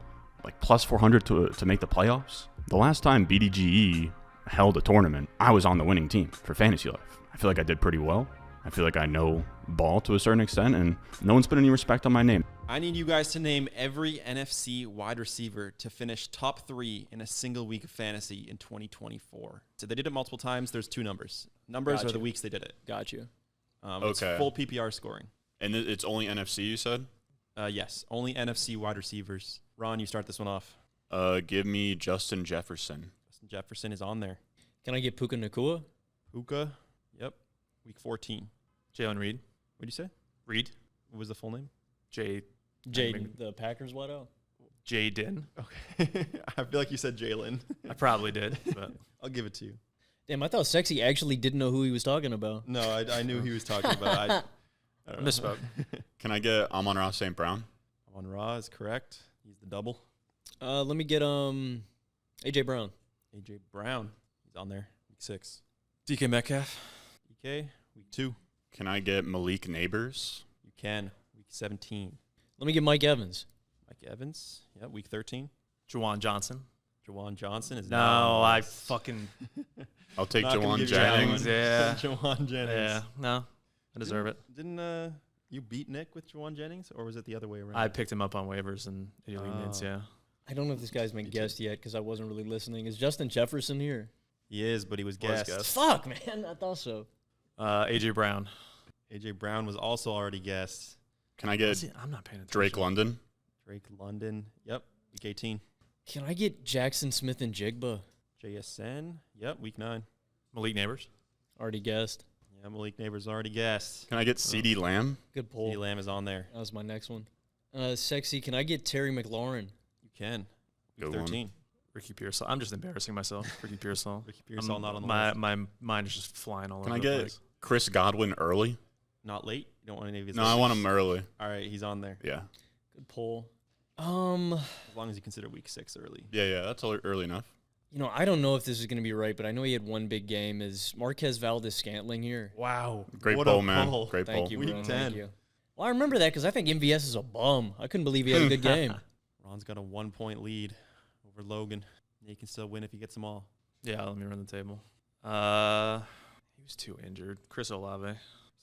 I: like plus 400 to make the playoffs. The last time BDGE held a tournament, I was on the winning team for fantasy life. I feel like I did pretty well. I feel like I know ball to a certain extent, and no one's put any respect on my name.
A: I need you guys to name every NFC wide receiver to finish top 3 in a single week of fantasy in 2024. So they did it multiple times. There's 2 numbers. Numbers are the weeks they did it.
Q: Got you.
A: It's
I: Okay.
A: full PPR scoring.
I: And it's only NFC, you said?
A: Yes, only NFC wide receivers. Ron, you start this one off.
I: Give me Justin Jefferson.
A: Justin Jefferson is on there.
Q: Can I get Puka Nakua?
A: Puka, yep, week 14.
P: Jalen Reed.
A: What did you say?
P: Reed.
A: What was the full name?
Q: Jaden, the Packers wideout?
P: Jaden.
A: Okay. I feel like you said Jalen.
P: I probably did, but
A: I'll give it to you.
Q: Damn, I thought Sexy actually didn't know who he was talking about.
A: No, I knew he was talking about. I don't know.
P: misspoke.
I: Can I get Amon-Ra St. Brown?
A: Amon-Ra is correct. He's the double.
Q: Let me get AJ Brown.
A: AJ Brown. He's on there. Week 6.
P: DK Metcalf.
A: DK, week 2.
I: Can I get Malik Neighbors?
A: You can. Week 17.
Q: Let me get Mike Evans.
A: Mike Evans. Yep, week 13.
P: Jawan Johnson.
A: Jawan Johnson is
P: No,
A: not
P: I fucking.
I: I'll take
A: Not gonna
I: Jawan
A: give you that
I: Jennings.
A: one.
P: Yeah.
A: Jawan Jennings.
P: Yeah, no, I deserve it.
A: Didn't you beat Nick with Jawan Jennings, or was it the other way around?
P: I picked him up on waivers and League Mids, yeah.
Q: I don't know if this guy's been guessed yet because I wasn't really listening. Is Justin Jefferson here?
A: He is, but he was guessed.
Q: Fuck, man. I thought so.
P: AJ Brown.
A: AJ Brown was also already guessed.
I: Can I get
P: I'm not paying attention.
I: Drake London?
A: Drake London. Yep, week 18.
Q: Can I get Jackson Smith and Jigba?
A: JSN. Yep, week 9.
P: Malik Neighbors.
Q: Already guessed.
A: Yeah, Malik Neighbors already guessed.
I: Can I get CD Lamb?
Q: Good pull.
A: CeeDee Lamb is on there.
Q: That was my next one. Sexy, can I get Terry McLaurin?
A: You can. Week
I: Good one.
A: 13.
P: Ricky Pearsall. I'm just embarrassing myself. Ricky Pearsall.
A: Ricky Pearsall not on the
P: my,
A: list.
P: My mind is just flying all
I: Can
P: over
I: I
P: the
I: get
P: place.
I: Chris Godwin early?
A: Not late? You don't want any of his
I: No, I want him early.
A: All right, he's on there.
I: Yeah.
Q: Good pull.
A: As long as you consider week 6 early.
I: Yeah, that's early enough.
Q: I don't know if this is going to be right, but I know he had one big game. Is Marquez Valdez-Scantling here?
P: Wow.
I: Great
A: What
I: poll,
A: a
I: man.
A: poll.
I: Great
Q: Thank
I: poll.
Q: you,
A: Week
Q: bro.
A: 10.
Q: Thank you. Well, I remember that because I think MVS is a bum. I couldn't believe he had a good game.
A: Ron's got a 1-point lead over Logan. He can still win if he gets them all.
P: Yeah, let me run the table. He was too injured. Chris Olave.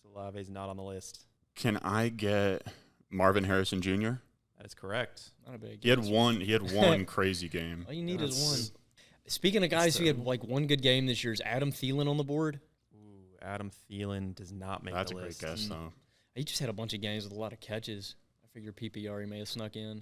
A: Olave's not on the list.
I: Can I get Marvin Harrison Jr.?
A: That is correct.
Q: Not a big
I: He had one crazy game.
Q: All you need is one. Speaking of guys who had like one good game this year, is Adam Thielen on the board?
A: Ooh, Adam Thielen does not make
I: That's
A: the list.
I: a great guess, though.
Q: He just had a bunch of games with a lot of catches. I figure PPR he may have snuck in.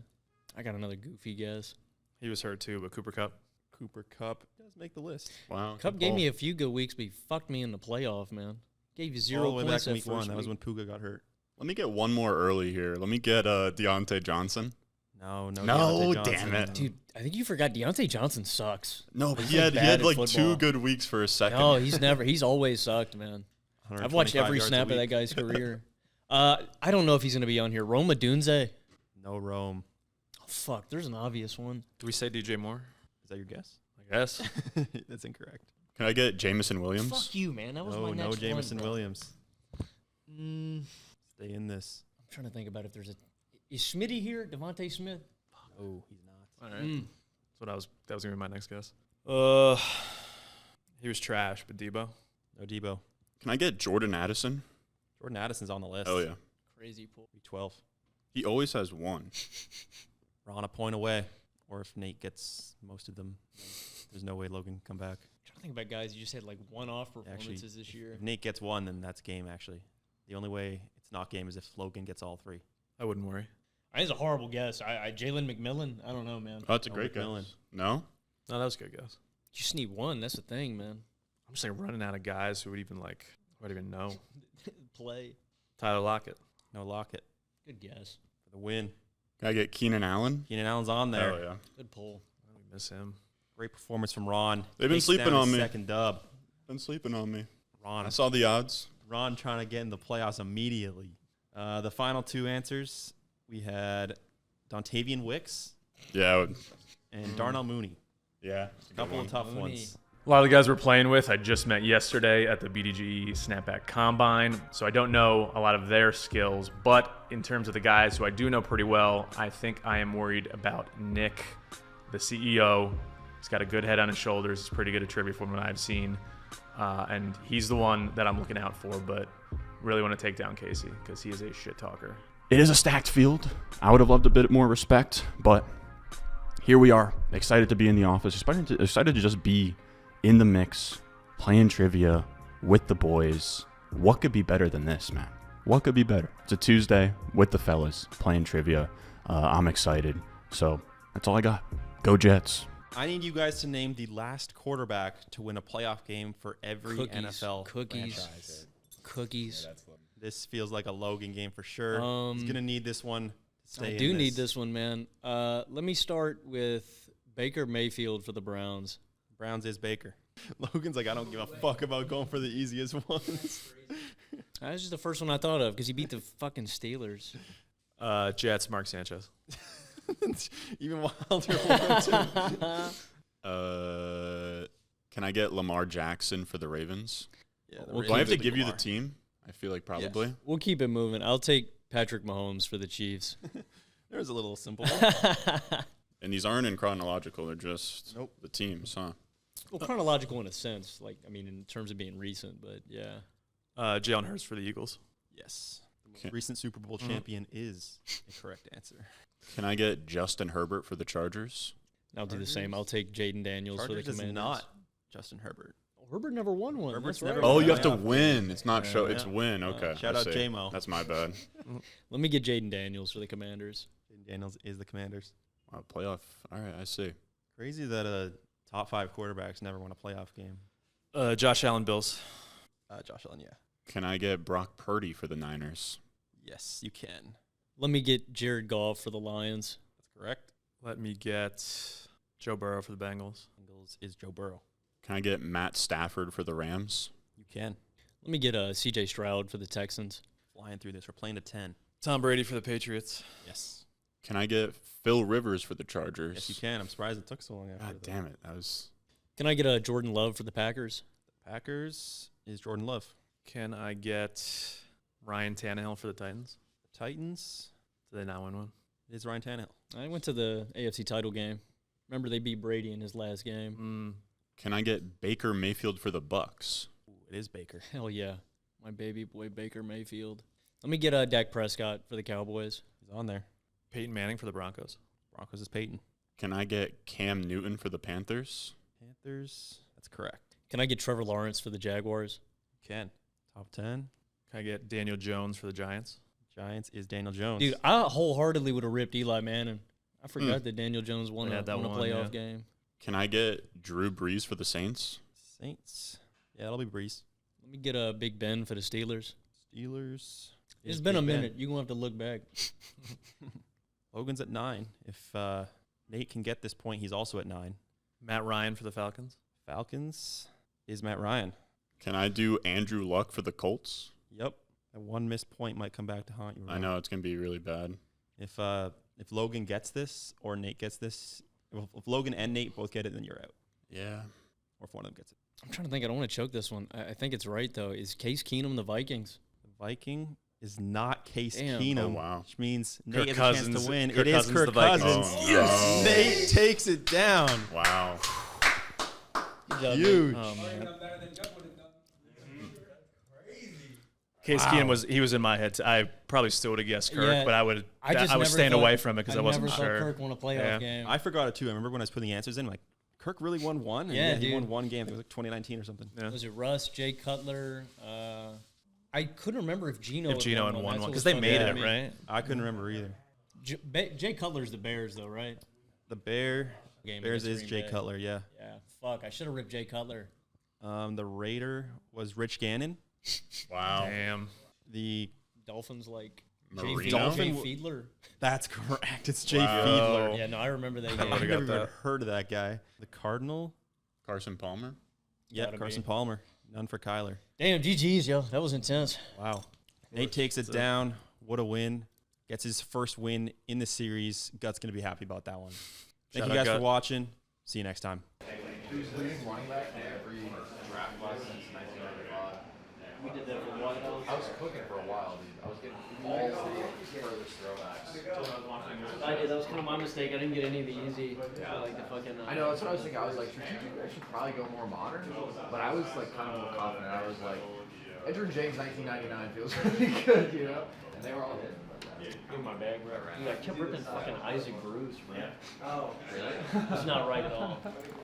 Q: I got another goofy guess.
P: He was hurt too, but Cooper Kupp.
A: Cooper Kupp does make the list.
I: Wow.
Q: Kupp gave me a few good weeks, but he fucked me in the playoff, man. Gave you 0
A: All the way
Q: points
A: back in
Q: that
A: week 1.
Q: first
A: That was
Q: week.
A: when Puka got hurt.
I: Let me get one more early here. Let me get Deontay Johnson.
A: No,
I: No,
A: Deontay
I: damn
A: Johnson.
I: it.
Q: Dude, I think you forgot Deontay Johnson sucks.
I: No, but
Q: He's
I: he had
Q: bad at
I: like
Q: football.
I: 2 good weeks for a second.
Q: No, he's always sucked, man. I've watched
A: 125
Q: every
A: yards a
Q: snap of that
A: week.
Q: guy's career. I don't know if he's going to be on here. Rome Odunze.
A: No Rome.
Q: Oh, fuck, there's an obvious one.
P: Do we say DJ Moore?
A: Is that your guess?
P: I guess.
A: That's incorrect.
I: Can I get Jamison Williams?
Q: Fuck you, man. That was
A: No,
Q: my
A: no
Q: next
A: Jamison
Q: one, bro.
A: Williams. Stay in this.
Q: I'm trying to think about if there's a... Is Smitty here? Devontae Smith?
A: Oh, he's not.
P: All right. That was gonna be my next guess. He was trash, but Debo.
A: No Debo.
I: Can I get Jordan Addison?
A: Jordan Addison's on the list.
I: Oh, yeah.
Q: Crazy pull.
A: 12.
I: He always has one.
A: Ron a point away. Or if Nate gets most of them, there's no way Logan can come back.
Q: I'm trying to think about guys. You just had like one-off performances
A: Actually,
Q: this year.
A: If Nate gets one, then that's game, actually. The only way it's not game is if Logan gets all 3.
P: I wouldn't worry.
Q: That is a horrible guess. Jalen McMillan? I don't know, man.
I: Oh, that's a
A: No
I: great
A: McMillan.
I: guess. No?
P: No, that was a good guess.
Q: You just need one. That's the thing, man.
P: I'm just like running out of guys who would even know.
Q: Play.
P: Tyler Lockett.
A: No Lockett.
Q: Good guess.
A: For the win.
I: Can I get Keenan Allen?
A: Keenan Allen's on there.
I: Oh, yeah.
Q: Good pull.
P: We miss him.
A: Great performance from Ron.
I: They've been
A: Takes
I: sleeping
A: down
I: on
A: his
I: me.
A: Second dub.
I: Been sleeping on me.
A: Ron.
I: I saw the odds.
A: Ron trying to get in the playoffs immediately. The final 2 answers, we had Dontavian Wicks
I: Yeah.
A: and Darnell Mooney.
I: Yeah.
A: A couple of tough ones.
P: A lot of the guys we're playing with, I just met yesterday at the BDGE Snapback Combine, so I don't know a lot of their skills, but in terms of the guys who I do know pretty well, I think I am worried about Nick, the CEO. He's got a good head on his shoulders. He's pretty good at trivia from what I've seen, and he's the one that I'm looking out for, but really want to take down Casey because he is a shit talker.
H: It is a stacked field. I would have loved a bit more respect, but here we are, excited to be in the office, excited to just be in the mix, playing trivia with the boys. What could be better than this, man? What could be better? It's a Tuesday with the fellas playing trivia. I'm excited. So that's all I got. Go Jets.
A: I need you guys to name the last quarterback to win a playoff game for every NFL franchise.
Q: Cookies.
A: This feels like a Logan game for sure. He's going to need this one to stay
Q: I
A: in
Q: do need this one, man. Let me start with Baker Mayfield for the Browns.
A: Browns is Baker. Logan's like, I don't give a fuck about going for the easiest ones.
Q: That was just the first one I thought of because he beat the fucking Steelers.
P: Jets, Mark Sanchez.
A: Even wilder one,
I: Can I get Lamar Jackson for the Ravens?
A: Yeah,
I: Do I have to give you the team? I feel like probably.
Q: Yes. We'll keep it moving. I'll take Patrick Mahomes for the Chiefs.
A: There's a little simple
I: And these aren't in chronological. They're just the teams, huh?
Q: Well, chronological in a sense. Like, I mean, in terms of being recent, but yeah.
P: Jalen Hurts for the Eagles.
A: Yes. The most recent Super Bowl champion is a correct answer.
I: Can I get Justin Herbert for the Chargers?
Q: I'll do the same. I'll take Jaden Daniels
A: Chargers
Q: for the Commanders.
A: is not Justin Herbert.
Q: Herbert never won one.
A: Herbert's
Q: That's right.
A: never
I: Oh,
A: won
I: you
A: a
I: have to
A: playoff
I: win.
A: game.
I: It's not show. It's win. Okay.
A: Shout
I: I
A: out
I: see.
A: J-Mo.
I: That's my bad.
Q: Let me get Jaden Daniels for the Commanders.
A: Jaden Daniels is the Commanders.
I: Wow, playoff. All right, I see.
A: Crazy that a top 5 quarterbacks never won a playoff game.
P: Josh Allen, Bills.
A: Josh Allen, yeah.
I: Can I get Brock Purdy for the Niners?
A: Yes, you can.
Q: Let me get Jared Goff for the Lions.
A: That's correct.
P: Let me get Joe Burrow for the Bengals.
A: Bengals is Joe Burrow.
I: Can I get Matt Stafford for the Rams?
A: You can.
Q: Let me get C.J. Stroud for the Texans.
A: Flying through this. We're playing to 10.
P: Tom Brady for the Patriots.
A: Yes.
I: Can I get Phil Rivers for the Chargers?
A: Yes, you can. I'm surprised it took so long after
I: God damn it. That was...
Q: Can I get Jordan Love for the Packers?
A: The Packers is Jordan Love.
P: Can I get Ryan Tannehill for the Titans?
A: The Titans.
P: Did they not win one?
A: It is Ryan Tannehill.
Q: I went to the AFC title game. Remember, they beat Brady in his last game.
I: Can I get Baker Mayfield for the Bucks?
A: It is Baker.
Q: Hell yeah. My baby boy, Baker Mayfield. Let me get Dak Prescott for the Cowboys.
A: He's on there.
P: Peyton Manning for the Broncos.
A: Broncos is Peyton.
I: Can I get Cam Newton for the Panthers?
A: Panthers. That's correct.
Q: Can I get Trevor Lawrence for the Jaguars?
A: Can. Top 10.
P: Can I get Daniel Jones for the Giants?
A: Giants is Daniel Jones.
Q: Dude, I wholeheartedly would have ripped Eli Manning. I forgot that Daniel Jones won a playoff game.
I: Can I get Drew Brees for the Saints?
A: Saints. Yeah, it'll be Brees.
Q: Let me get Big Ben for the Steelers.
A: Steelers.
Q: It's been a minute. You're going to have to look back.
A: Logan's at 9. If Nate can get this point, he's also at 9.
P: Matt Ryan for the Falcons.
A: Falcons is Matt Ryan.
I: Can I do Andrew Luck for the Colts?
A: Yep. That one missed point might come back to haunt you.
I: I know, it's going to be really bad.
A: If Logan gets this or Nate gets this, if Logan and Nate both get it, then you're out.
I: Yeah.
A: Or if one of them gets it.
Q: I'm trying to think. I don't want to choke this one. I think it's right, though. Is Case Keenum the Vikings?
A: The Viking is not Case
Q: Damn.
A: Keenum,
I: Oh, wow.
A: which means
P: Kirk
A: Nate has
P: Cousins.
A: a chance to win.
P: Kirk
A: It is
P: Cousins,
A: Kirk
P: the Vikings.
A: Cousins.
I: Oh,
A: Yes.
I: no.
A: Nate takes it down.
I: Wow.
A: Huge.
Q: Oh, man.
P: Case Keenum was in my head. I probably still would have guessed Kirk,
Q: Yeah,
P: but I would
Q: never
P: stand
Q: thought-
P: away from it because I wasn't
Q: never
P: sure.
Q: thought Kirk won a playoff game.
A: I forgot it too. I remember when I was putting the answers in, like, Kirk really won one? And
Q: Yeah,
A: he
Q: dude.
A: won one game. I think it was like 2019 or something.
P: Yeah.
Q: Was it Russ, Jay Cutler? I couldn't remember if Gino.
P: If Gino
Q: had
P: had
Q: won
P: won
Q: That's
P: one
Q: what
P: because
Q: was
P: they
Q: funny
P: made
Q: to
P: it,
Q: me.
P: right?
A: I couldn't remember either.
Q: Jay Cutler's the Bears, though, right?
A: The Bears
Q: Against
A: is
Q: Green
A: Jay
Q: Bay.
A: Cutler, yeah.
Q: Yeah. Fuck, I should have ripped Jay Cutler.
A: The Raider was Rich Gannon.
I: Wow.
P: Damn.
A: The
Q: Dolphins like
I: Marino?
Q: Jay
A: Dolphin-
Q: Fiedler.
A: That's correct. It's Jay
I: Wow.
A: Fiedler.
Q: Yeah, no, I remember that
P: I
Q: game.
P: would've
A: I've
P: got
A: never even
P: that.
A: heard of that guy. The Cardinal.
I: Carson Palmer?
A: Yeah,
Q: Gotta
A: Carson
Q: be.
A: Palmer. None for Kyler.
Q: Damn, GG's, yo. That was intense.
A: Wow. Nate takes it down. What a win. Gets his first win in the series. Gut's going to be happy about that one. Thank
P: Shout
A: you
P: out
A: guys for
P: Gut.
A: watching. See you next time.
B: Who's leading running back in every draft class since 1995?
Q: We did that for a while.
B: I was cooking for a while, dude. I was getting all the furthest throwbacks.
Q: I did. That was kind of my mistake. I didn't get any of the easy. Like the fucking.
B: I know, that's what I was thinking. I was like, I should probably go more modern. But I was like kind of more confident. I was like, Edgerrin James 1999 feels really good, you know? And they were all hitting.
Q: In my bag, bro. Dude, I kept ripping fucking Isaac Bruce, bro.
B: Oh, really?
Q: It's not right at all.